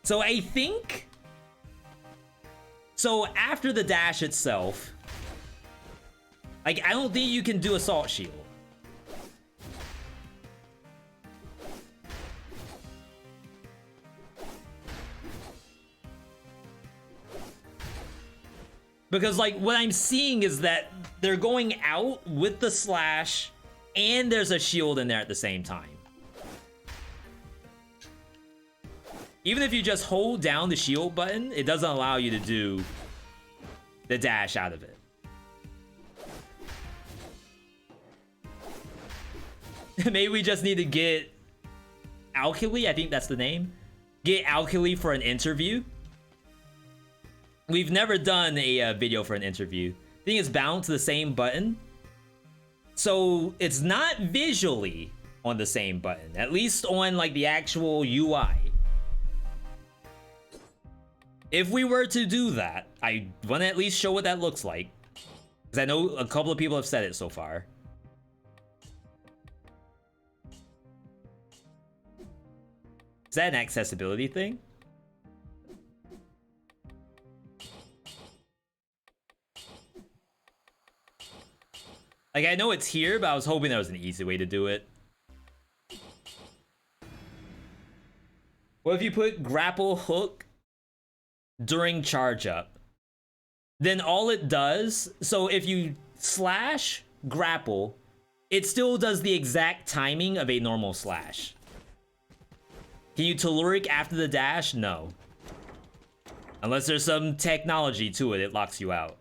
So I think... So after the dash itself... Like, I don't think you can do Assault Shield. Because, like, what I'm seeing is that they're going out with the slash, and there's a shield in there at the same time. Even if you just hold down the shield button, it doesn't allow you to do the dash out of it. Maybe we just need to get Alkali, I think that's the name. Get Alkali for an interview. We've never done a video for an interview. I think it's bound to the same button. So it's not visually on the same button, at least on like the actual UI. If we were to do that, I want to at least show what that looks like, because I know a couple of people have said it so far. Is that an accessibility thing? Like, I know it's here, but I was hoping there was an easy way to do it. What if you put grapple hook during charge up? Then all it does, so if you slash grapple, it still does the exact timing of a normal slash. Can you telluric after the dash? No. Unless there's some technology to it, it locks you out.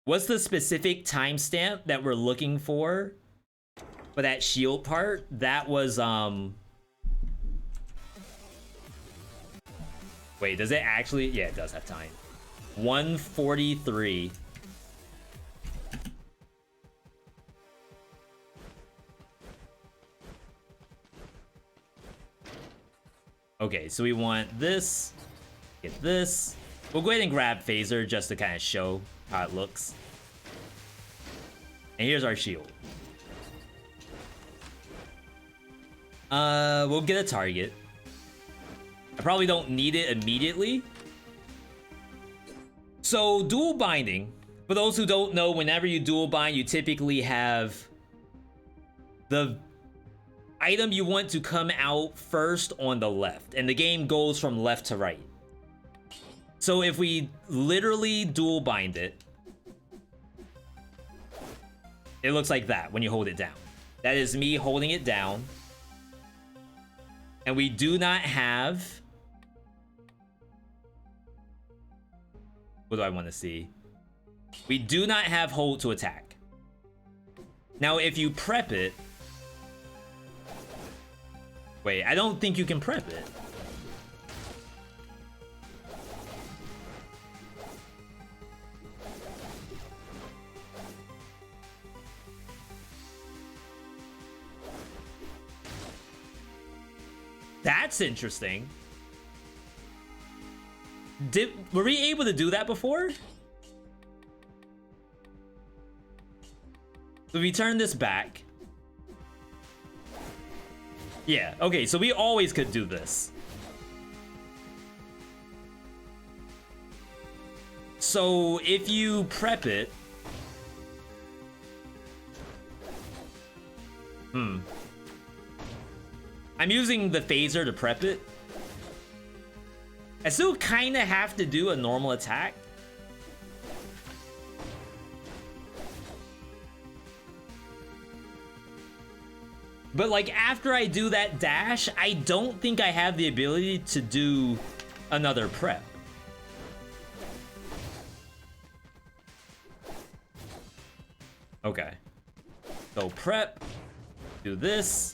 What's the specific timestamp that we're looking for that shield part? That was, wait, does it actually? Yeah, it does have time. 1:43. Okay, so we want this, get this. We'll go ahead and grab Phaser just to kind of show how it looks. And here's our shield. We'll get a target. I probably don't need it immediately. So dual binding, for those who don't know, whenever you dual bind, you typically have the item you want to come out first on the left, and the game goes from left to right. So if we literally dual bind it, it looks like that when you hold it down. That is me holding it down. And we do not have... What do I want to see? We do not have hold to attack. Now, if you prep it... Wait, I don't think you can prep it. That's interesting. Were we able to do that before? So we turn this back. Yeah, okay, so we always could do this. So if you prep it... I'm using the phaser to prep it. I still kind of have to do a normal attack. But like after I do that dash, I don't think I have the ability to do another prep. Okay. So prep, do this.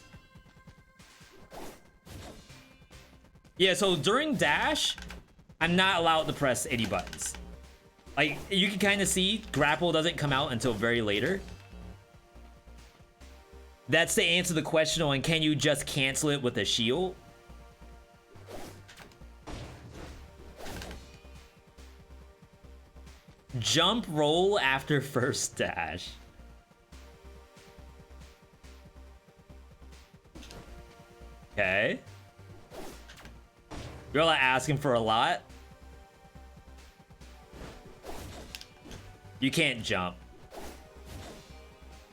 Yeah, so during dash, I'm not allowed to press any buttons. Like, you can kind of see grapple doesn't come out until very later. That's to answer the question on can you just cancel it with a shield? Jump roll after first dash. Okay. You're like asking for a lot. You can't jump.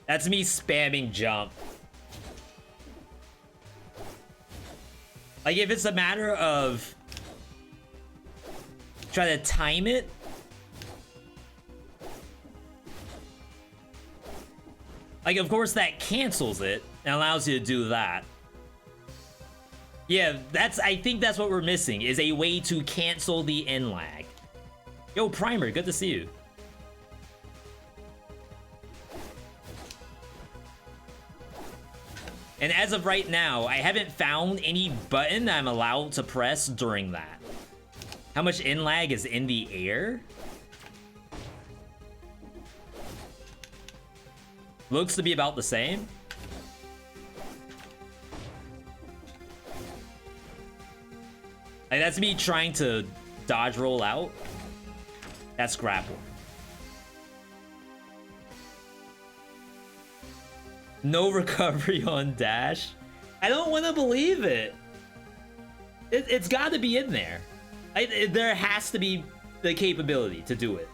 That's me spamming jump. Like if it's a matter of try to time it. Like of course that cancels it and allows you to do that. Yeah, I think that's what we're missing, is a way to cancel the end lag. Yo, Primer, good to see you. And as of right now, I haven't found any button I'm allowed to press during that. How much in lag is in the air? Looks to be about the same. Like, that's me trying to dodge roll out. That's grapple. No recovery on dash. I don't want to believe it. It's got to be in there. There has to be the capability to do it.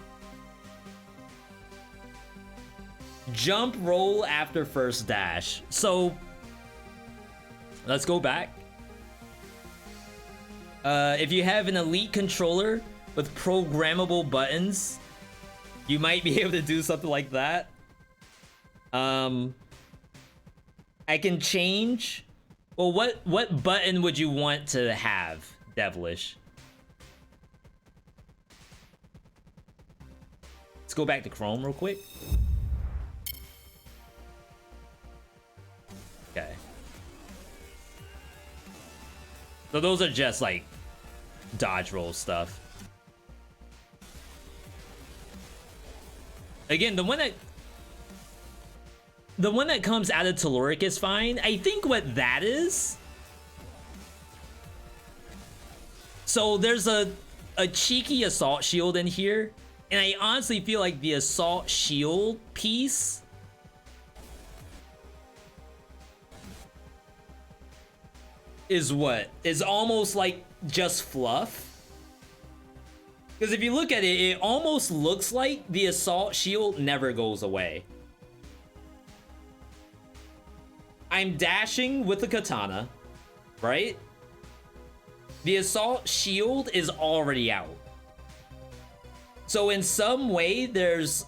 Jump roll after first dash. So let's go back. If you have an elite controller with programmable buttons, you might be able to do something like that. I can change. Well, what button would you want to have, Devilish? Let's go back to Chrome real quick. Okay. So those are just like dodge roll stuff. Again, the one that comes out of Telluric is fine. I think what that is... So there's a cheeky assault shield in here. And I honestly feel like the assault shield piece... is what? Is almost like just fluff. Because if you look at it, it almost looks like the assault shield never goes away. I'm dashing with the katana, right? The assault shield is already out. So in some way, there's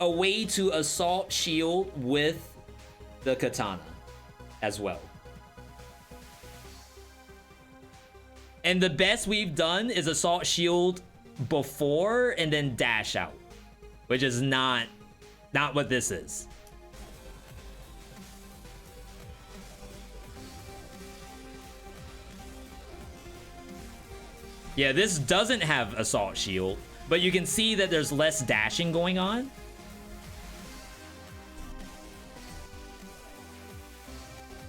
a way to assault shield with the katana as well. And the best we've done is assault shield before and then dash out, which is not what this is. Yeah, this doesn't have assault shield, but you can see that there's less dashing going on.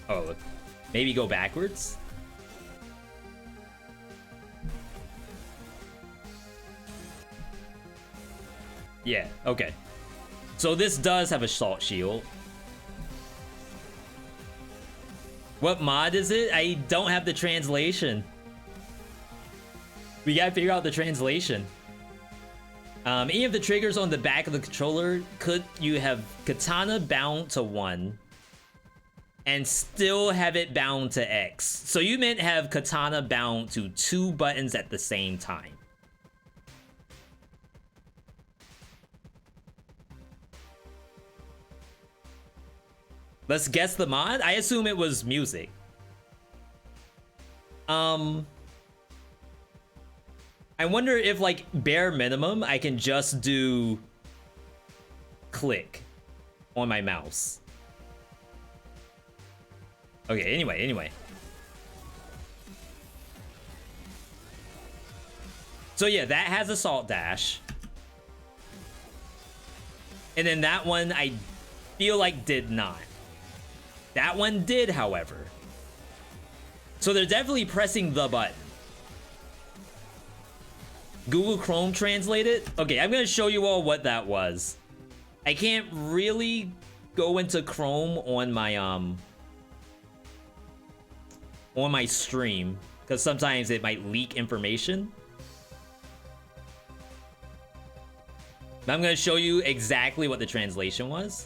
Oh, maybe go backwards? Yeah, okay. So this does have assault shield. What mod is it? I don't have the translation. We gotta figure out the translation. Any of the triggers on the back of the controller, could you have katana bound to 1 and still have it bound to X? So you meant have katana bound to 2 buttons at the same time. Let's guess the mod. I assume it was music. I wonder if, like, bare minimum, I can just do click on my mouse. Okay, anyway. So yeah, that has assault dash. And then that one I feel like did not. That one did, however. So they're definitely pressing the button. Google Chrome translated? Okay, I'm gonna show you all what that was. I can't really go into Chrome on my stream, because sometimes it might leak information. But I'm gonna show you exactly what the translation was.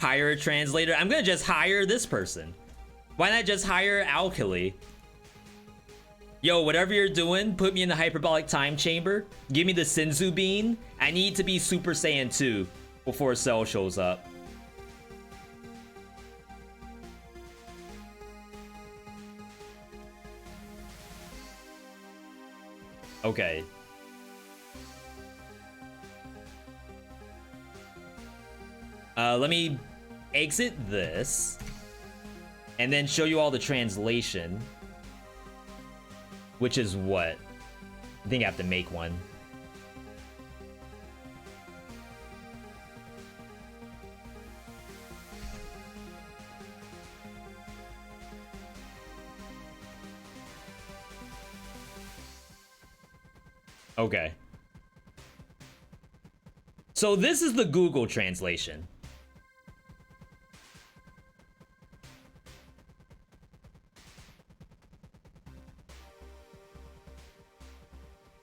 Hire a translator. I'm gonna just hire this person. Why not just hire Alkali? Yo, whatever you're doing, put me in the hyperbolic time chamber. Give me the Senzu bean. I need to be Super Saiyan 2 before Cell shows up. Okay. Let me exit this and then show you all the translation, which is what? I think I have to make one. Okay. So this is the Google translation.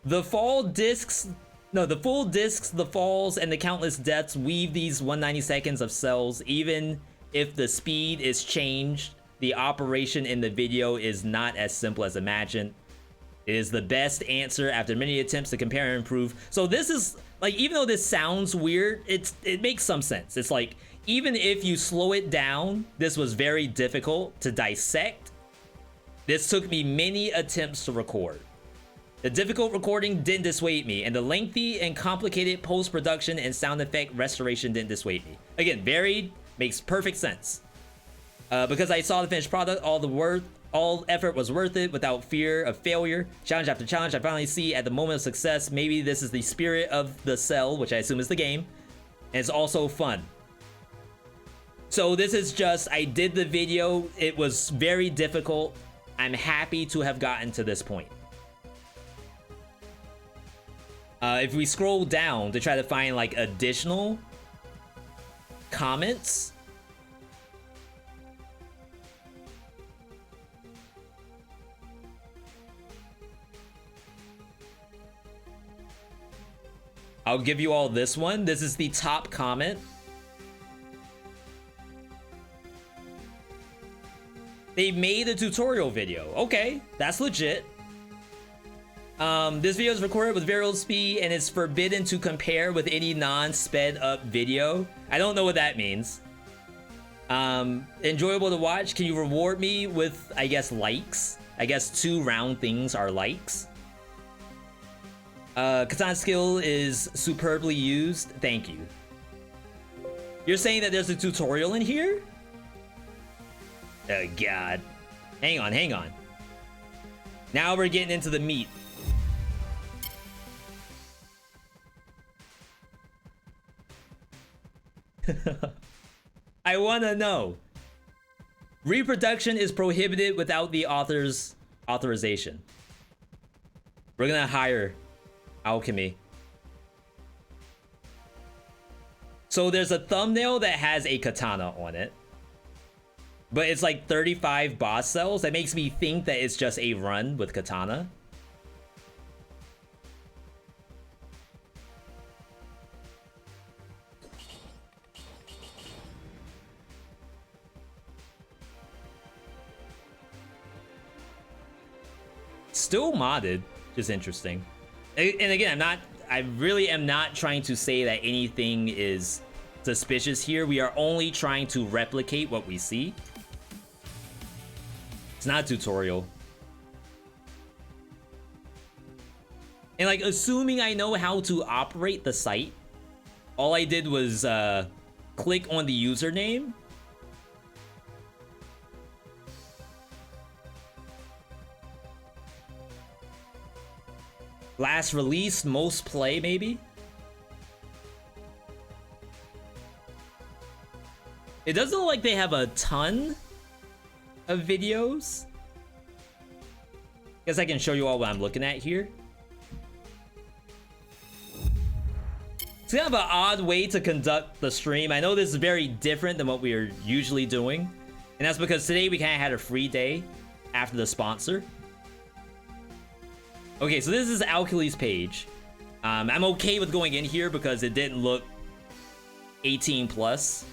The full discs, the falls, and the countless deaths weave these 190 seconds of cells. Even if the speed is changed, the operation in the video is not as simple as imagined. It is the best answer after many attempts to compare and improve. So this is, like, even though this sounds weird, it makes some sense. It's like, even if you slow it down, this was very difficult to dissect. This took me many attempts to record. The difficult recording didn't dissuade me, and the lengthy and complicated post-production and sound effect restoration didn't dissuade me. Again, varied, makes perfect sense. Because I saw the finished product, all effort was worth it without fear of failure. Challenge after challenge, I finally see at the moment of success, maybe this is the spirit of the cell, which I assume is the game. And it's also fun. So this is just, I did the video, it was very difficult. I'm happy to have gotten to this point. If we scroll down to try to find like additional comments, I'll give you all this one. This is the top comment. They made a tutorial video. Okay, that's legit. This video is recorded with variable speed and is forbidden to compare with any non-sped up video. I don't know what that means. Enjoyable to watch. Can you reward me with, I guess, likes? I guess 2 round things are likes. Katana skill is superbly used. Thank you. You're saying that there's a tutorial in here? Oh god. Hang on, hang on. Now we're getting into the meat. I wanna know. Reproduction is prohibited without the author's authorization. We're gonna hire Alchemy. So there's a thumbnail that has a katana on it, but it's like 35 boss cells. That makes me think that it's just a run with katana. Still modded, just interesting. And again, I really am not trying to say that anything is suspicious here. We are only trying to replicate what we see. It's not a tutorial. And like, assuming I know how to operate the site, all I did was click on the username. Last release, most play, maybe? It doesn't look like they have a ton of videos. Guess I can show you all what I'm looking at here. It's kind of an odd way to conduct the stream. I know this is very different than what we are usually doing. And that's because today we kind of had a free day after the sponsor. Okay, so this is Alkali's page. I'm okay with going in here because it didn't look 18 plus.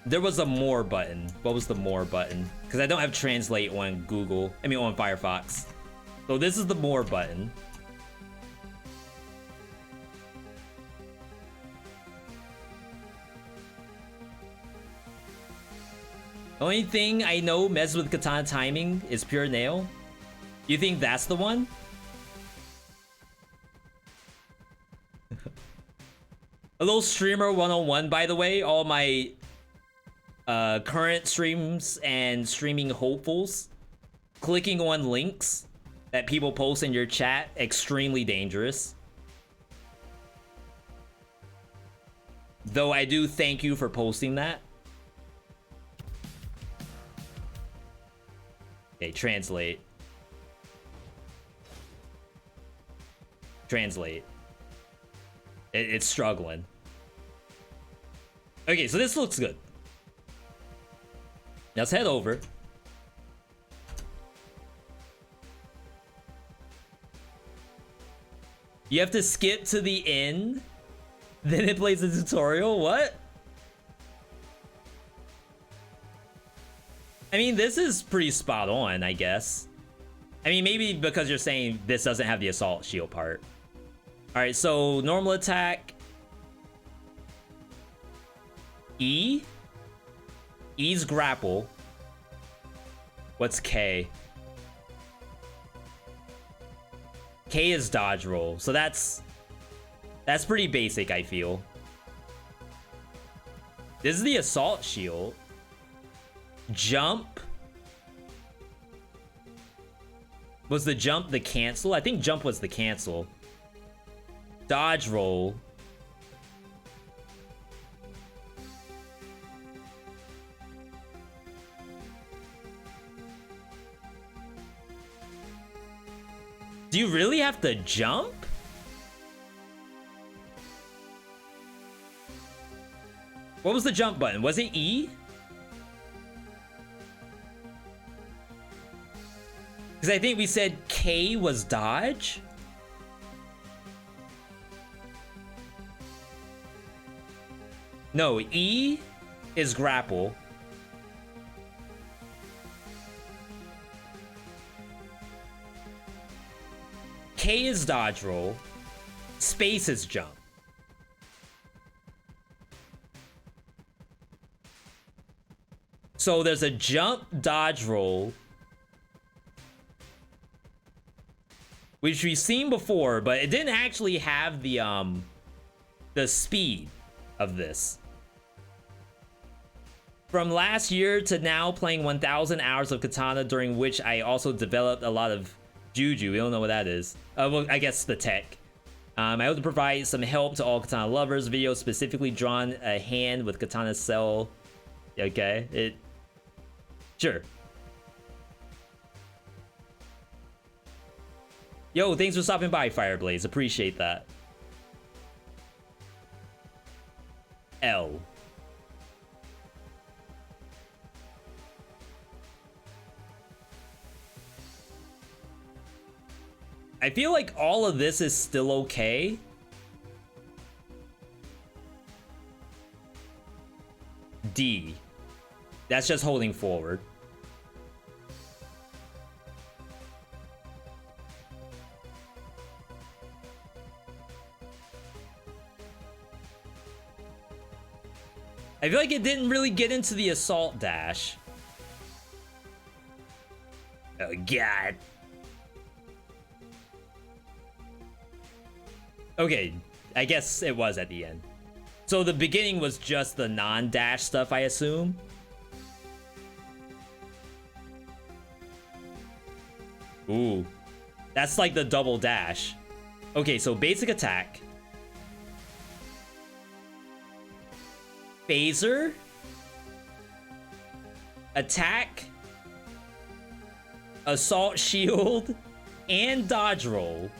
There was a more button. What was the more button? Because I don't have translate on Google. I mean on Firefox. So this is the more button. Only thing I know messes with Katana timing is Pure Nail. You think that's the one? A little streamer 101, by the way. All my current streams and streaming hopefuls. Clicking on links that people post in your chat, extremely dangerous. Though I do thank you for posting that. Okay, translate. Translate. It's struggling. Okay, so this looks good. Now let's head over. You have to skip to the end, then it plays the tutorial. What? I mean, this is pretty spot on, I guess. I mean, maybe because you're saying this doesn't have the assault shield part. All right, so normal attack. E. E's grapple. What's K? K is dodge roll, so that's pretty basic, I feel. This is the assault shield. Jump. Was the jump the cancel? I think jump was the cancel. Dodge roll. Do you really have to jump? What was the jump button? Was it E? Because I think we said K was dodge. No, E is grapple. K is dodge roll. Space is jump. So there's a jump, dodge roll, which we've seen before, but it didn't actually have the speed of this. From last year to now, playing 1,000 hours of Katana, during which I also developed a lot of Juju. We don't know what that is. Well, I guess the tech. I hope to provide some help to all Katana lovers. Video specifically drawn a hand with Katana cell. Okay, sure. Yo, thanks for stopping by, Fireblaze. Appreciate that. L. I feel like all of this is still okay. D. That's just holding forward. I feel like it didn't really get into the assault dash. Oh, God. Okay, I guess it was at the end. So the beginning was just the non-dash stuff, I assume. Ooh. That's like the double dash. Okay, so basic attack. Phaser. Attack. Assault shield. And dodge roll.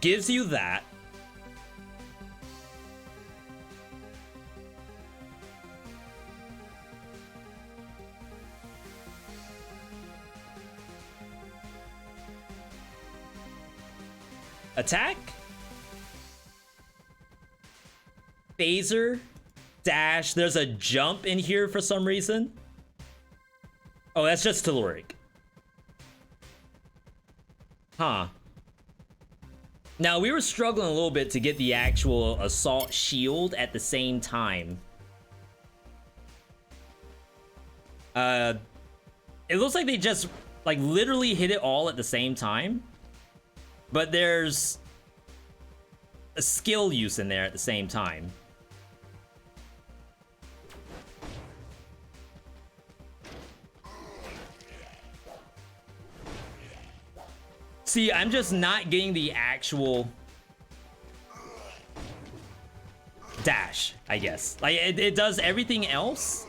Gives you that. Attack. Phaser. Dash. There's a jump in here for some reason. Oh, that's just telluric. Huh. Now, we were struggling a little bit to get the actual assault shield at the same time. It looks like they just like literally hit it all at the same time, but there's a skill use in there at the same time. See, I'm just not getting the actual dash, I guess. Like, it does everything else.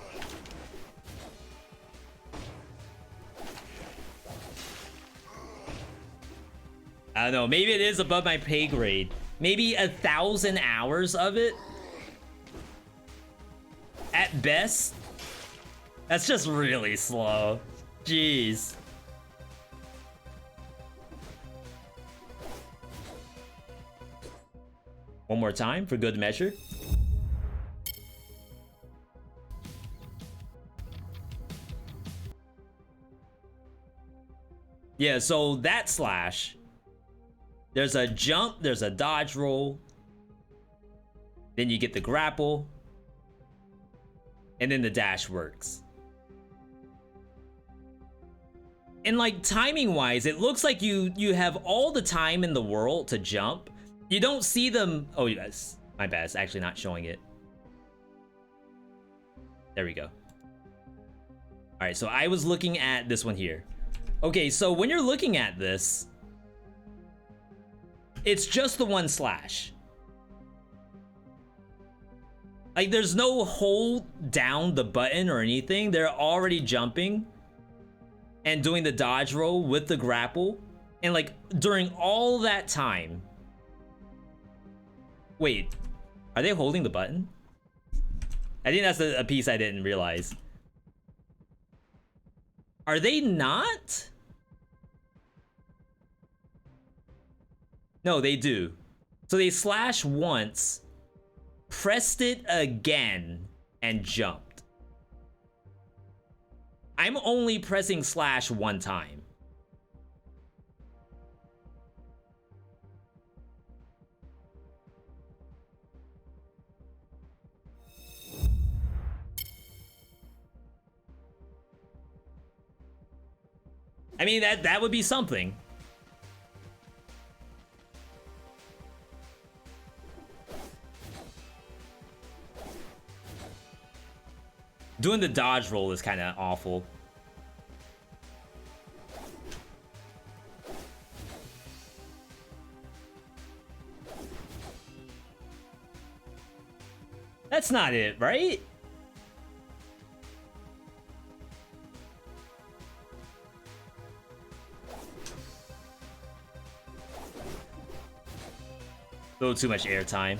I don't know, maybe it is above my pay grade. Maybe 1,000 hours of it? At best? That's just really slow. Jeez. One more time for good measure. Yeah, so that slash, there's a jump, there's a dodge roll, then you get the grapple, and then the dash works. And like timing wise, it looks like you have all the time in the world to jump. You don't see them. Oh, yes, my bad, it's actually not showing it. There we go. All right, so I was looking at this one here. Okay, so when you're looking at this, it's just the one slash. Like, there's no hold down the button or anything. They're already jumping and doing the dodge roll with the grapple. And like, during all that time... Wait, are they holding the button? I think that's a piece I didn't realize. Are they not? No, they do. So they slash once, pressed it again, and jumped. I'm only pressing slash one time. I mean, that would be something. Doing the dodge roll is kind of awful. That's not it, right? A little too much airtime.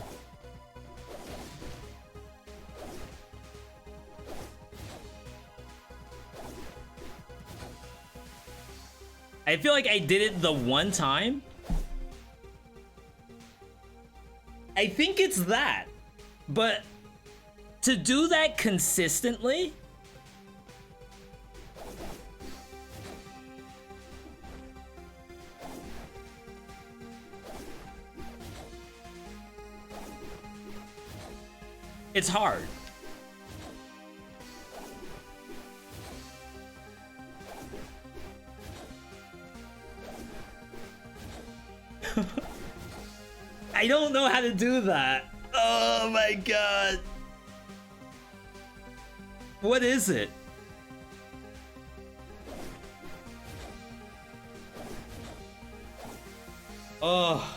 I feel like I did it the one time. I think it's that. But to do that consistently... it's hard. I don't know how to do that. Oh my god. What is it? Oh.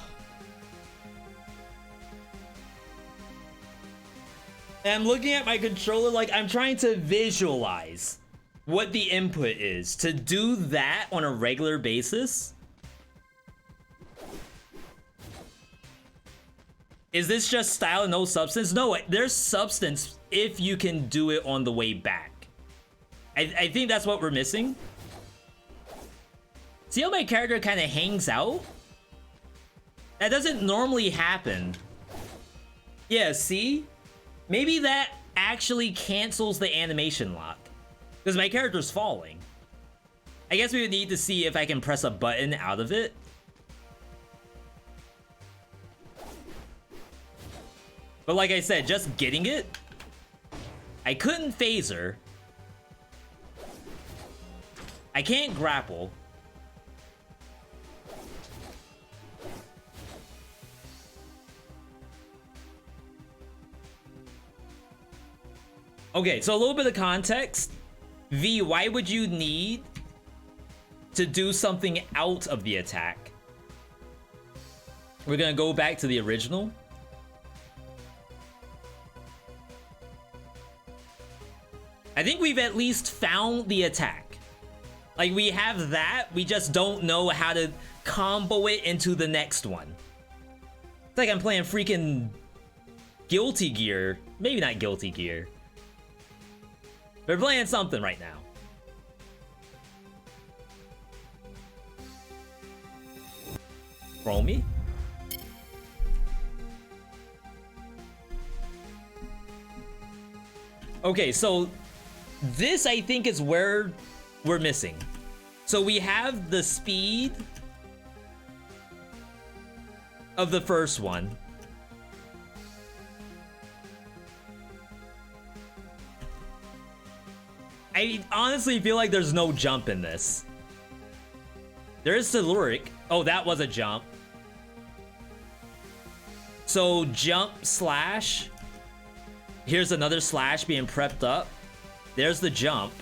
And I'm looking at my controller like I'm trying to visualize what the input is to do that on a regular basis. Is this just style and no substance? No, there's substance if you can do it on the way back. I think that's what we're missing. See how my character kind of hangs out? That doesn't normally happen. Yeah, see? Maybe that actually cancels the animation lock. Because my character's falling. I guess we would need to see if I can press a button out of it. But like I said, just getting it, I couldn't phase her. I can't grapple. Okay, so a little bit of context. V, why would you need to do something out of the attack? We're gonna go back to the original. I think we've at least found the attack. Like, we have that, we just don't know how to combo it into the next one. It's like I'm playing freaking Guilty Gear. Maybe not Guilty Gear. We're playing something right now. Roll me. Okay, so this I think is where we're missing. So we have the speed of the first one. I honestly feel like there's no jump in this. There is Telluric. Oh, that was a jump. So jump slash. Here's another slash being prepped up. There's the jump.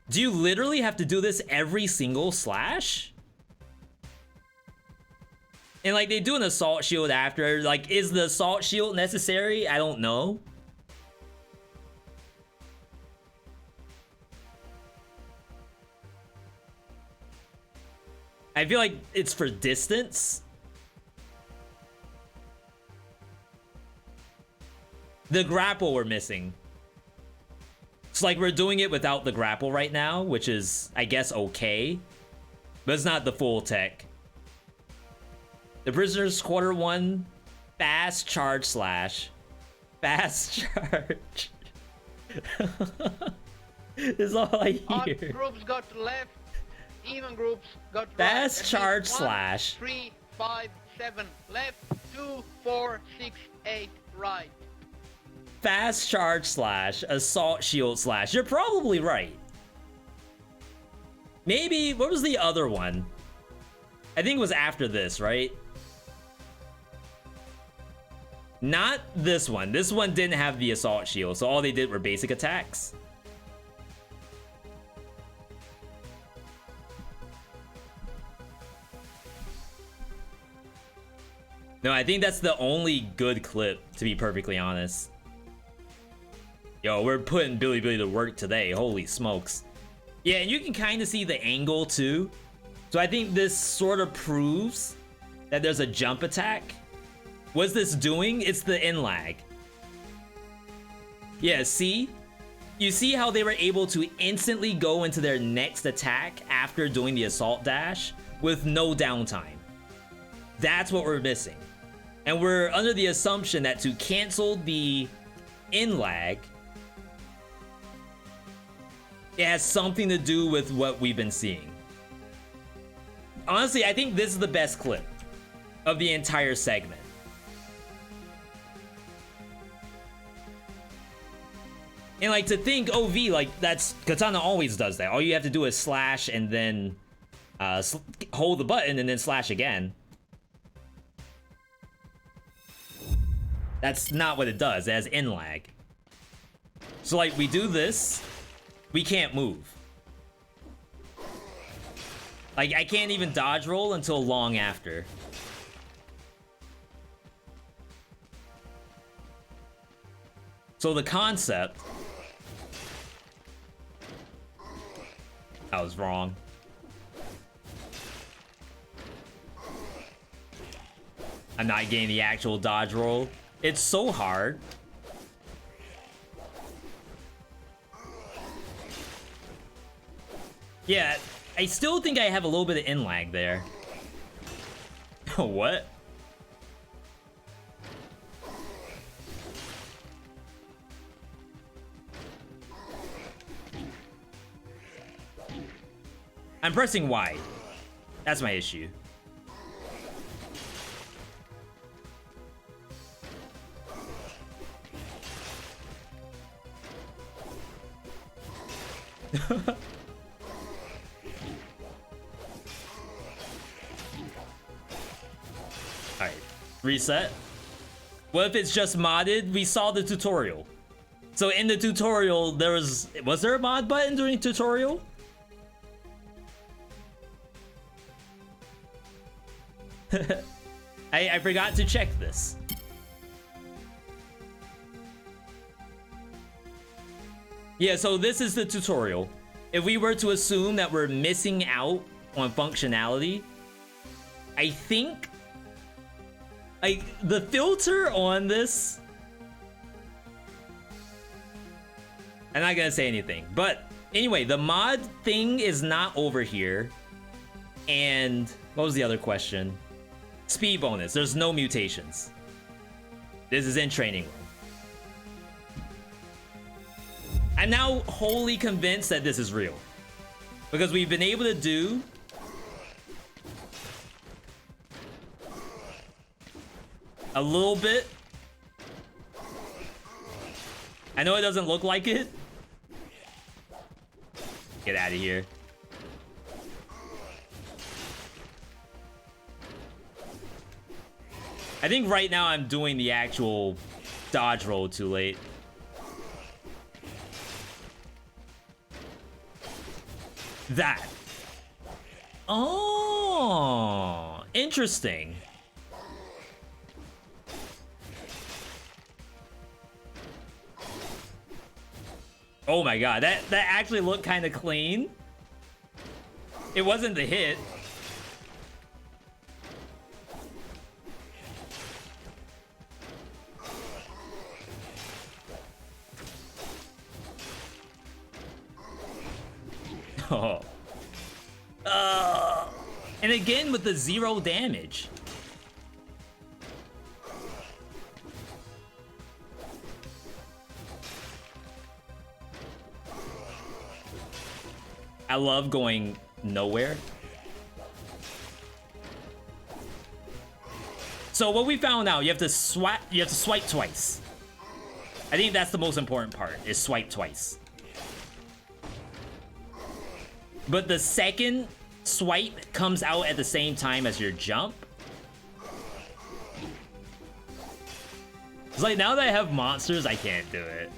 Do you literally have to do this every single slash? And like they do an assault shield after. Like, is the assault shield necessary? I don't know. I feel like it's for distance. The grapple we're missing. It's like we're doing it without the grapple right now, which is, I guess, okay. But it's not the full tech. The Prisoner's Quarter 1, fast charge slash. Fast charge. Is all I hear.
Odd groups got left. Even groups got
fast
right.
charge
1,
slash.
3, 5, 7 left. 2, 4, 6, 8 right.
Fast charge slash. Assault shield slash. You're probably right. Maybe, what was the other one? I think it was after this, right? Not this one. This one didn't have the assault shield, so all they did were basic attacks. No, I think that's the only good clip, to be perfectly honest. Yo, we're putting Billibili to work today. Holy smokes. Yeah, and you can kind of see the angle too. So I think this sort of proves that there's a jump attack. What's this doing? It's the in lag. Yeah, see? You see how they were able to instantly go into their next attack after doing the assault dash with no downtime. That's what we're missing. And we're under the assumption that to cancel the in lag, it has something to do with what we've been seeing. Honestly, I think this is the best clip of the entire segment. And like to think, OV, like that's Katana always does that. All you have to do is slash and then hold the button and then slash again. That's not what it does. It has in lag. So like we do this, we can't move. Like I can't even dodge roll until long after. So the concept... I was wrong. I'm not getting the actual dodge roll. It's so hard. Yeah, I still think I have a little bit of in lag there. What? I'm pressing Y. That's my issue. Alright, reset. What if it's just modded? We saw the tutorial. So in the tutorial, was there a mod button during tutorial? I forgot to check this. Yeah, so this is the tutorial. If we were to assume that we're missing out on functionality, I think the filter on this, I'm not gonna say anything, but anyway, the mod thing is not over here. And what was the other question? Speed bonus. There's no mutations. This is in training room. I'm now wholly convinced that this is real, because we've been able to do a little bit. I know it doesn't look like it. Get out of here. I think right now I'm doing the actual dodge roll too late. That. Oh, interesting. Oh my god, that actually looked kind of clean. It wasn't the hit. Oh. And again with the 0 damage. I love going nowhere. So what we found out, you have to swipe twice. I think that's the most important part, is swipe twice. But the second swipe comes out at the same time as your jump. It's like, now that I have monsters, I can't do it.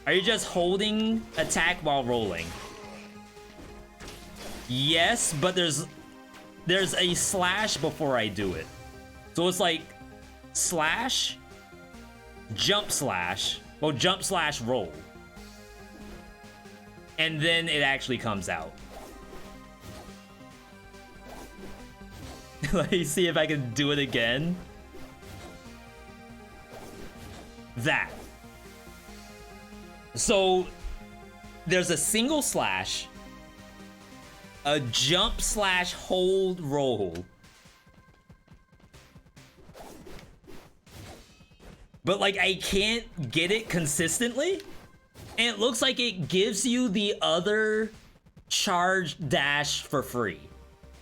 Are you just holding attack while rolling? Yes, but there's a slash before I do it. So it's like slash, jump slash, well, jump slash roll. And then it actually comes out. Let me see if I can do it again. That. So there's a single slash, a jump slash hold roll, but like I can't get it consistently, and it looks like it gives you the other charge dash for free.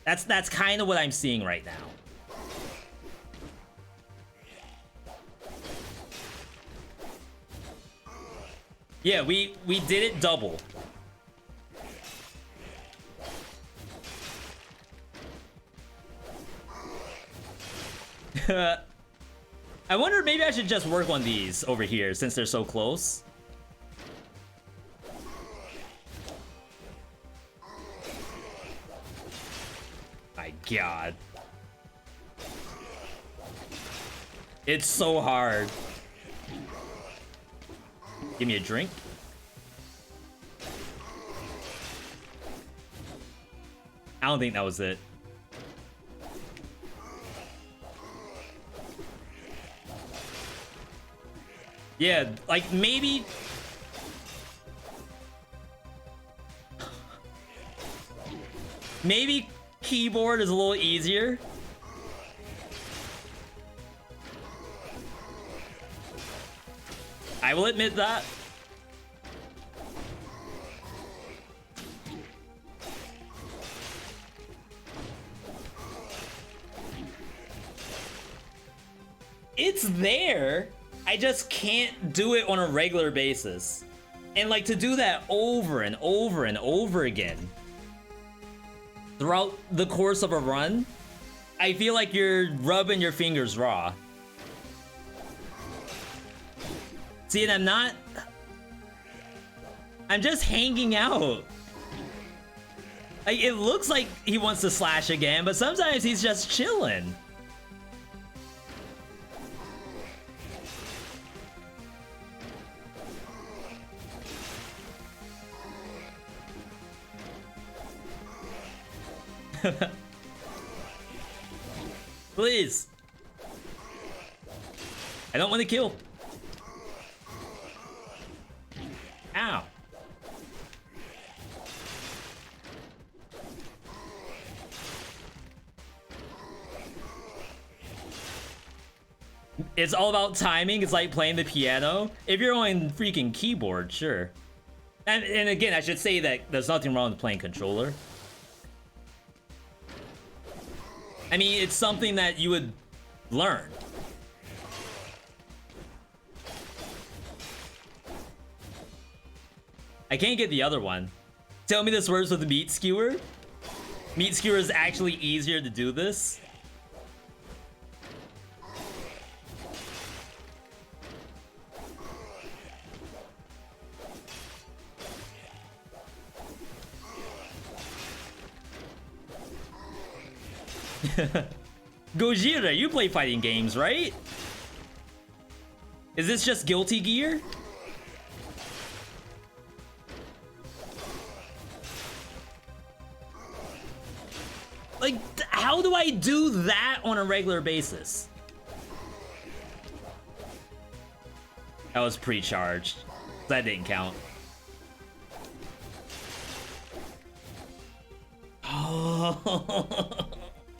That's kind of what I'm seeing right now. Yeah, we did it double. I wonder, maybe I should just work on these over here since they're so close. My god. It's so hard. Give me a drink. I don't think that was it. Yeah, like maybe... maybe keyboard is a little easier. I will admit that. It's there. I just can't do it on a regular basis. And like to do that over and over and over again throughout the course of a run, I feel like you're rubbing your fingers raw. See, and I'm just hanging out. Like, it looks like he wants to slash again, but sometimes he's just chilling. Please. I don't want to kill. Ow. It's all about timing. It's like playing the piano. If you're on freaking keyboard, sure. And again, I should say that there's nothing wrong with playing controller. I mean, it's something that you would learn. I can't get the other one. Tell me this works with the meat skewer. Meat skewer is actually easier to do this. Gojira, you play fighting games, right? Is this just Guilty Gear? Like, how do I do that on a regular basis? That was pre-charged. That didn't count. Oh.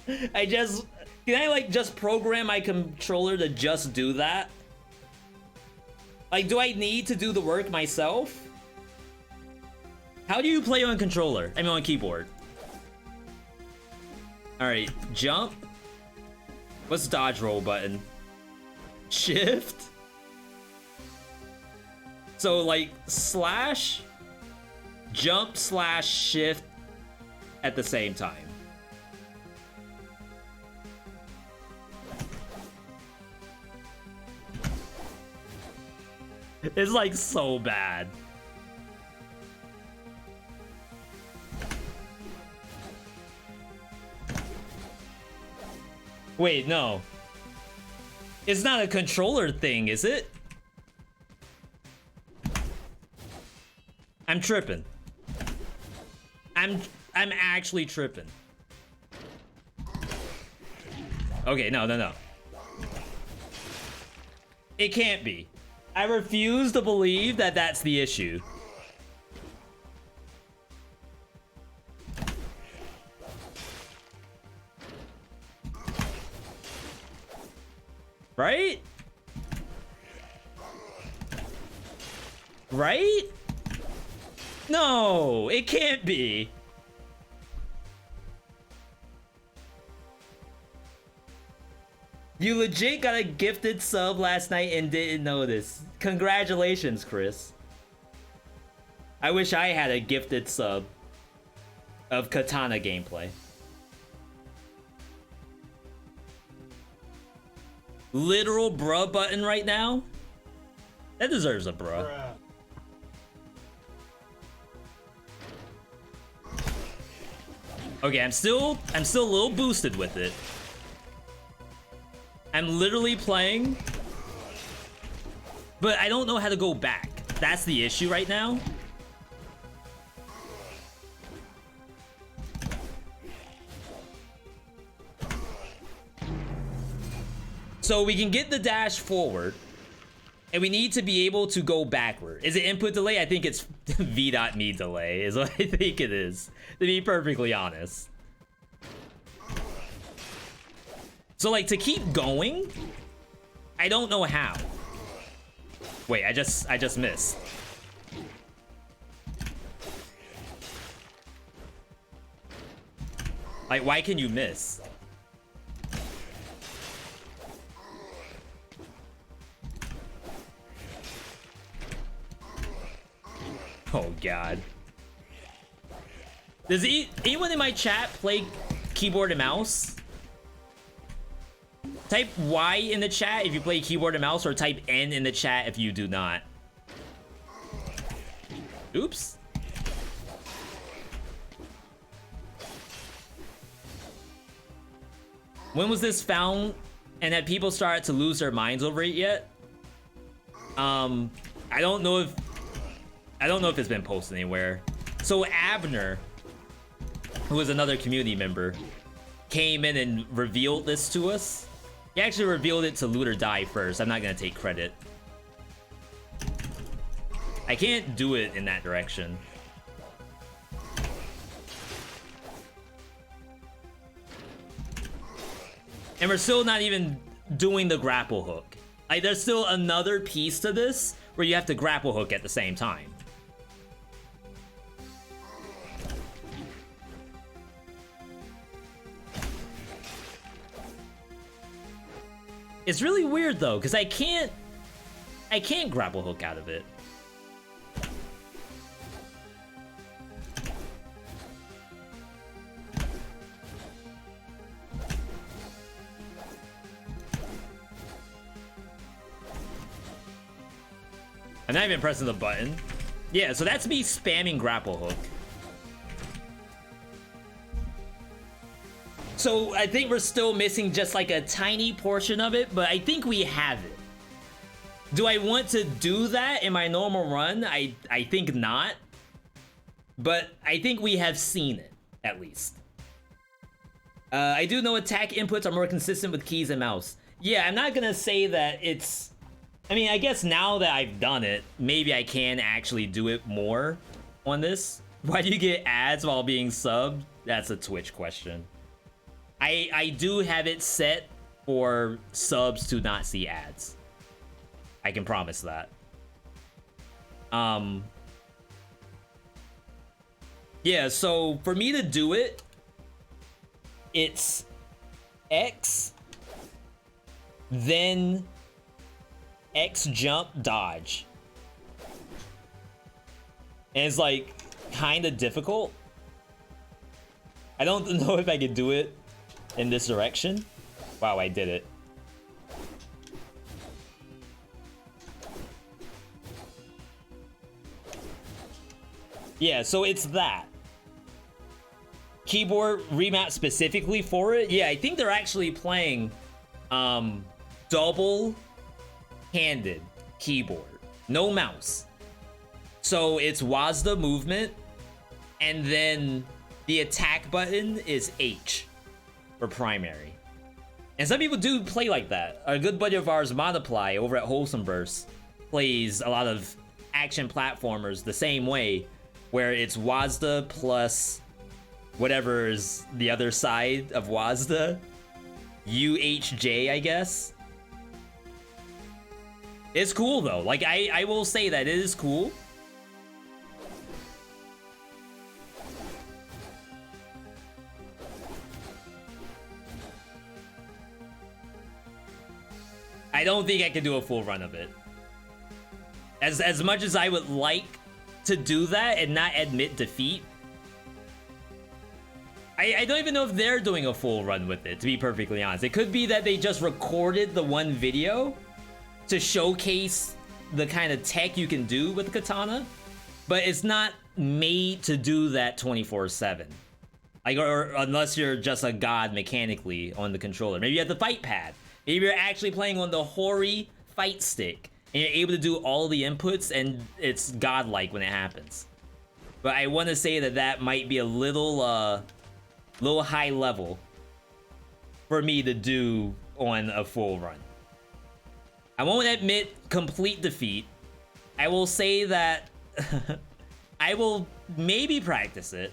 Can I like just program my controller to just do that? Like, do I need to do the work myself? How do you play on controller? I mean, on keyboard. All right, jump. What's dodge roll button? Shift. So like slash, jump slash shift at the same time. It's like so bad. Wait, no. It's not a controller thing, is it? I'm tripping. I'm actually tripping. Okay, no. It can't be. I refuse to believe that that's the issue. Right? Right? No, it can't be. You legit got a gifted sub last night and didn't notice. Congratulations, Chris. I wish I had a gifted sub of Katana gameplay. Literal bruh button right now? That deserves a bruh. Okay, I'm still a little boosted with it. I'm literally playing, but I don't know how to go back. That's the issue right now. So we can get the dash forward, and we need to be able to go backward. Is it input delay? I think it's v.me delay is what I think it is, to be perfectly honest. So like to keep going, I don't know how. Wait, I just missed. Like, why can you miss? god. Does anyone in my chat play keyboard and mouse? Type Y in the chat if you play keyboard and mouse, or type N in the chat if you do not. Oops. When was this found, and had people started to lose their minds over it yet? I don't know if it's been posted anywhere. So Abner, who is another community member, came in and revealed this to us. He actually revealed it to Loot or Die first. I'm not gonna take credit. I can't do it in that direction. And we're still not even doing the grapple hook. Like, there's still another piece to this where you have to grapple hook at the same time. It's really weird though, because I can't grapple hook out of it. I'm not even pressing the button. Yeah, so that's me spamming grapple hook. So I think we're still missing just like a tiny portion of it, but I think we have it. Do I want to do that in my normal run? I think not. But I think we have seen it, at least. I do know attack inputs are more consistent with keys and mouse. Yeah, I'm not gonna say that it's... I mean, I guess now that I've done it, maybe I can actually do it more on this. Why do you get ads while being subbed? That's a Twitch question. I do have it set for subs to not see ads. I can promise that. Yeah, so for me to do it, it's X, then X jump dodge. And it's like kind of difficult. I don't know if I could do it in this direction. Wow, I did it. Yeah, so it's that. Keyboard remap specifically for it. Yeah, I think they're actually playing double-handed keyboard. No mouse. So it's WASD movement, and then the attack button is H for primary. And some people do play like that. A good buddy of ours, Monoply, over at Wholesome Burst, plays a lot of action platformers the same way, where it's WASD plus whatever is the other side of WASD. UHJ, I guess. It's cool though. Like, I will say that it is cool. I don't think I can do a full run of it. As much as I would like to do that and not admit defeat, I don't even know if they're doing a full run with it, to be perfectly honest. It could be that they just recorded the one video to showcase the kind of tech you can do with Katana, but it's not made to do that 24/7. Like, or unless you're just a god mechanically on the controller. Maybe you have the fight pad. Maybe you're actually playing on the Hori fight stick and you're able to do all the inputs and it's godlike when it happens. But I want to say that that might be a little high level for me to do on a full run. I won't admit complete defeat. I will say that I will maybe practice it.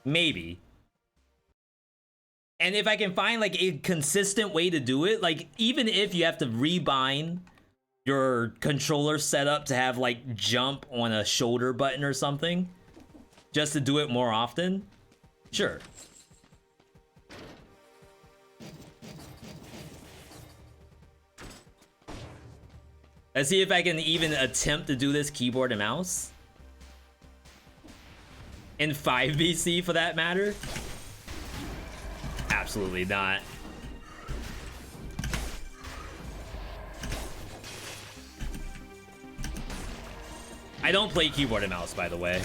Maybe. And if I can find like a consistent way to do it, like even if you have to rebind your controller setup to have like jump on a shoulder button or something, just to do it more often, sure. Let's see if I can even attempt to do this keyboard and mouse. In 5 BC for that matter? Absolutely not. I don't play keyboard and mouse, by the way.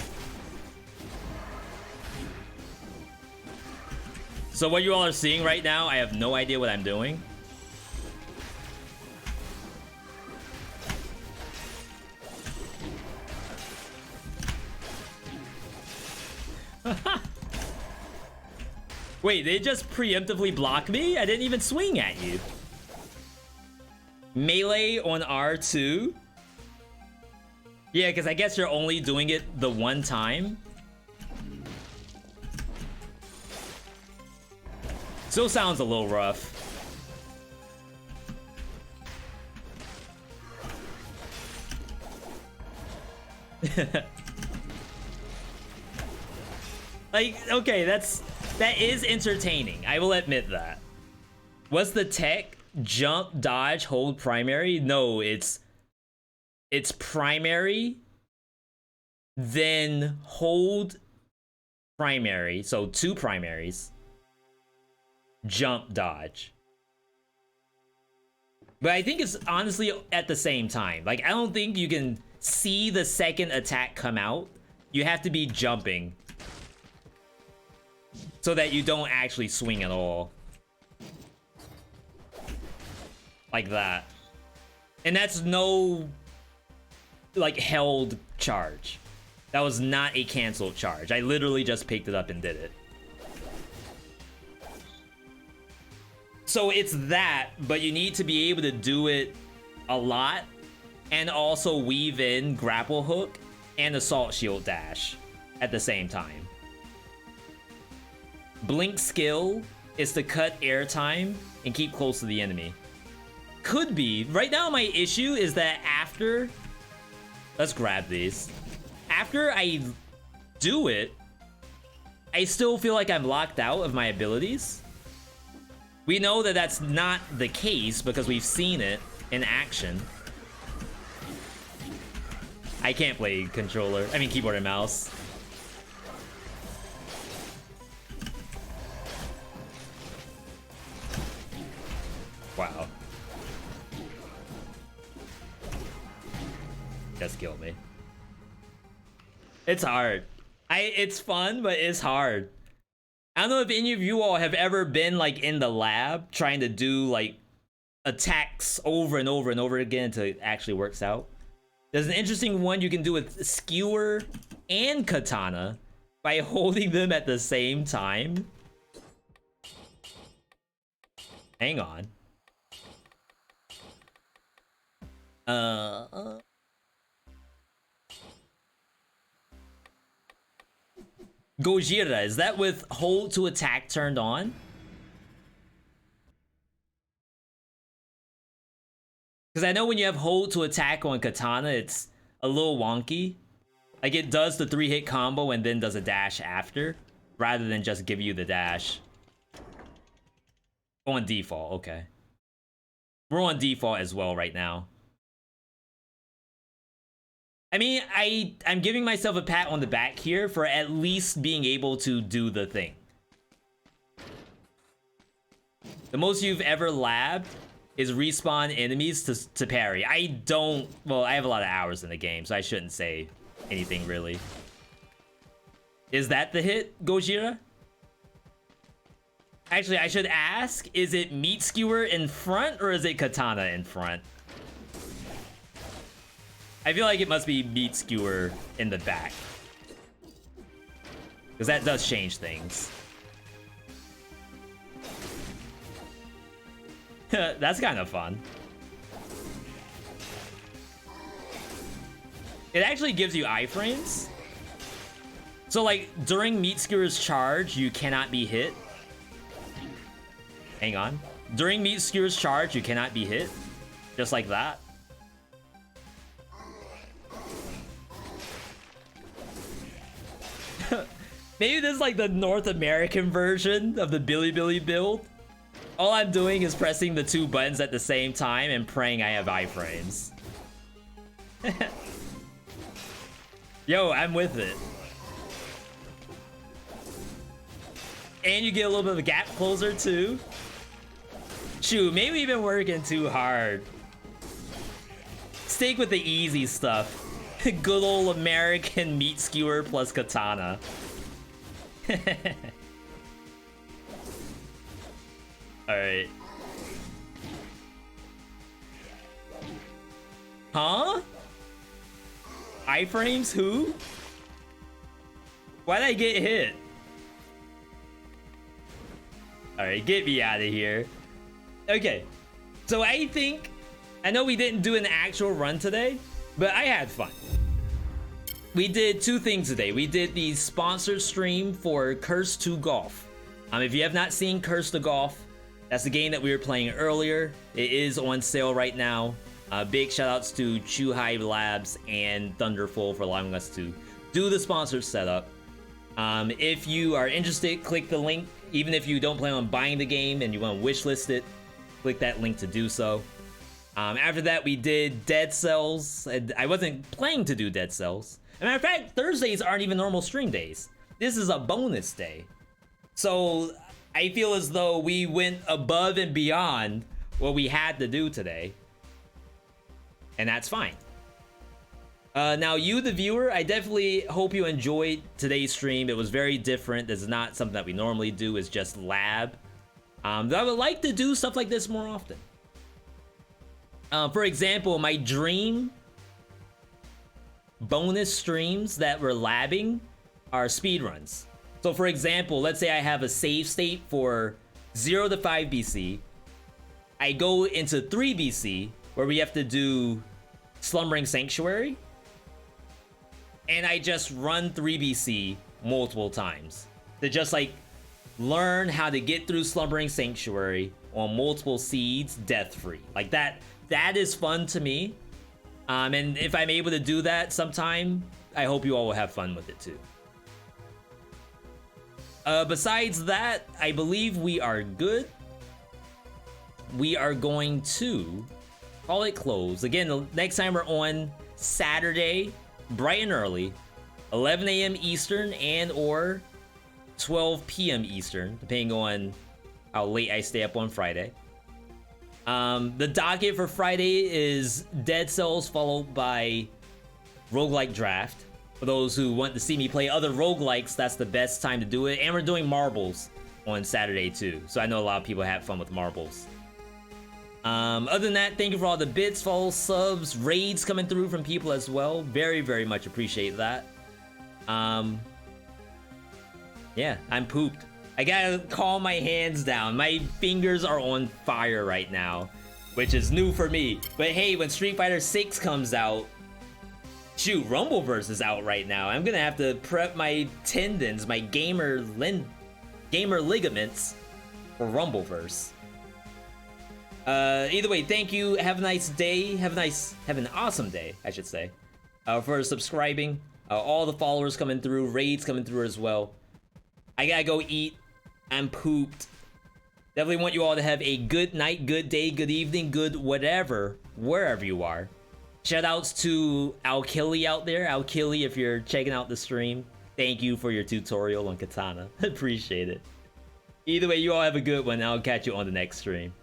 So what you all are seeing right now, I have no idea what I'm doing. Wait, they just preemptively block me? I didn't even swing at you. Melee on R2? Yeah, because I guess you're only doing it the one time. Still sounds a little rough. Like, okay, that is entertaining. I will admit that. Was the tech jump, dodge, hold primary? No, it's primary, then hold primary. So 2 primaries. Jump, dodge. But I think it's honestly at the same time. Like, I don't think you can see the second attack come out. You have to be jumping so that you don't actually swing at all. Like that. And that's no, like, held charge. That was not a canceled charge. I literally just picked it up and did it. So it's that, but you need to be able to do it a lot and also weave in grapple hook and assault shield dash at the same time. Blink skill is to cut airtime and keep close to the enemy. Could be. Right now my issue is that after... Let's grab these. After I do it, I still feel like I'm locked out of my abilities. We know that that's not the case because we've seen it in action. I can't play controller. I mean keyboard and mouse. Wow. Just killed me. It's hard. It's fun, but it's hard. I don't know if any of you all have ever been like in the lab trying to do like attacks over and over and over again until it actually works out. There's an interesting one you can do with skewer and katana by holding them at the same time. Hang on. Gojira, is that with hold to attack turned on? Because I know when you have hold to attack on katana, it's a little wonky. Like it does the 3-hit combo and then does a dash after, rather than just give you the dash. On default, okay. We're on default as well right now. I mean, I'm giving myself a pat on the back here for at least being able to do the thing. The most you've ever labbed is respawn enemies to parry. Well, I have a lot of hours in the game, so I shouldn't say anything really. Is that the hit, Gojira? Actually, I should ask, is it meat skewer in front or is it katana in front? I feel like it must be meat skewer in the back. Because that does change things. That's kind of fun. It actually gives you iframes. So like during meat skewer's charge, you cannot be hit. Hang on. During meat skewer's charge, you cannot be hit. Just like that. Maybe this is like the North American version of the Billibili build. All I'm doing is pressing the 2 buttons at the same time and praying I have iframes. Yo, I'm with it. And you get a little bit of a gap closer too. Shoot, maybe we've been working too hard. Stick with the easy stuff. Good old American meat skewer plus katana. Alright. Huh? Iframes who? Why'd I get hit? Alright, get me out of here. Okay, so I know we didn't do an actual run today, but I had fun. We did two things today. We did the sponsored stream for Curse 2 Golf. If you have not seen Curse 2 Golf, that's the game that we were playing earlier. It is on sale right now. Big shout outs to Chuhai Labs and Thunderful for allowing us to do the sponsored setup. If you are interested, click the link. Even if you don't plan on buying the game and you want to wishlist it, click that link to do so. After that, we did Dead Cells. I wasn't planning to do Dead Cells. As a matter of fact, Thursdays aren't even normal stream days. This is a bonus day. So I feel as though we went above and beyond what we had to do today. And that's fine. Now, you, the viewer, I definitely hope you enjoyed today's stream. It was very different. This is not something that we normally do. It's just lab. But I would like to do stuff like this more often. For example, my dream bonus streams that we're labbing are speedruns. So for example, let's say I have a save state for 0 to 5 BC. I go into 3 BC, where we have to do Slumbering Sanctuary. And I just run 3 BC multiple times to just like learn how to get through Slumbering Sanctuary on multiple seeds death-free. Like that is fun to me. And if I'm able to do that sometime, I hope you all will have fun with it too. Besides that, I believe we are good. We are going to call it close. Again, the next time we're on Saturday, bright and early, 11 a.m. Eastern and or 12 p.m. Eastern, depending on how late I stay up on Friday. The docket for Friday is Dead Cells followed by Roguelike Draft. For those who want to see me play other roguelikes, that's the best time to do it. And we're doing marbles on Saturday too, so I know a lot of people have fun with marbles. Other than that, thank you for all the bits, follows, subs, raids coming through from people as well. Very, very much appreciate that. Yeah, I'm pooped. I gotta calm my hands down. My fingers are on fire right now, which is new for me. But hey, when Street Fighter 6 comes out, shoot, Rumbleverse is out right now. I'm gonna have to prep my tendons, my gamer ligaments for Rumbleverse. Either way, thank you. Have a nice day. Have an awesome day, I should say. For subscribing, all the followers coming through, raids coming through as well. I gotta go eat. I'm pooped. Definitely want you all to have a good night, good day, good evening, good whatever, wherever you are. Shoutouts to Alkili out there. Alkili, if you're checking out the stream, thank you for your tutorial on Katana. Appreciate it. Either way, you all have a good one. I'll catch you on the next stream.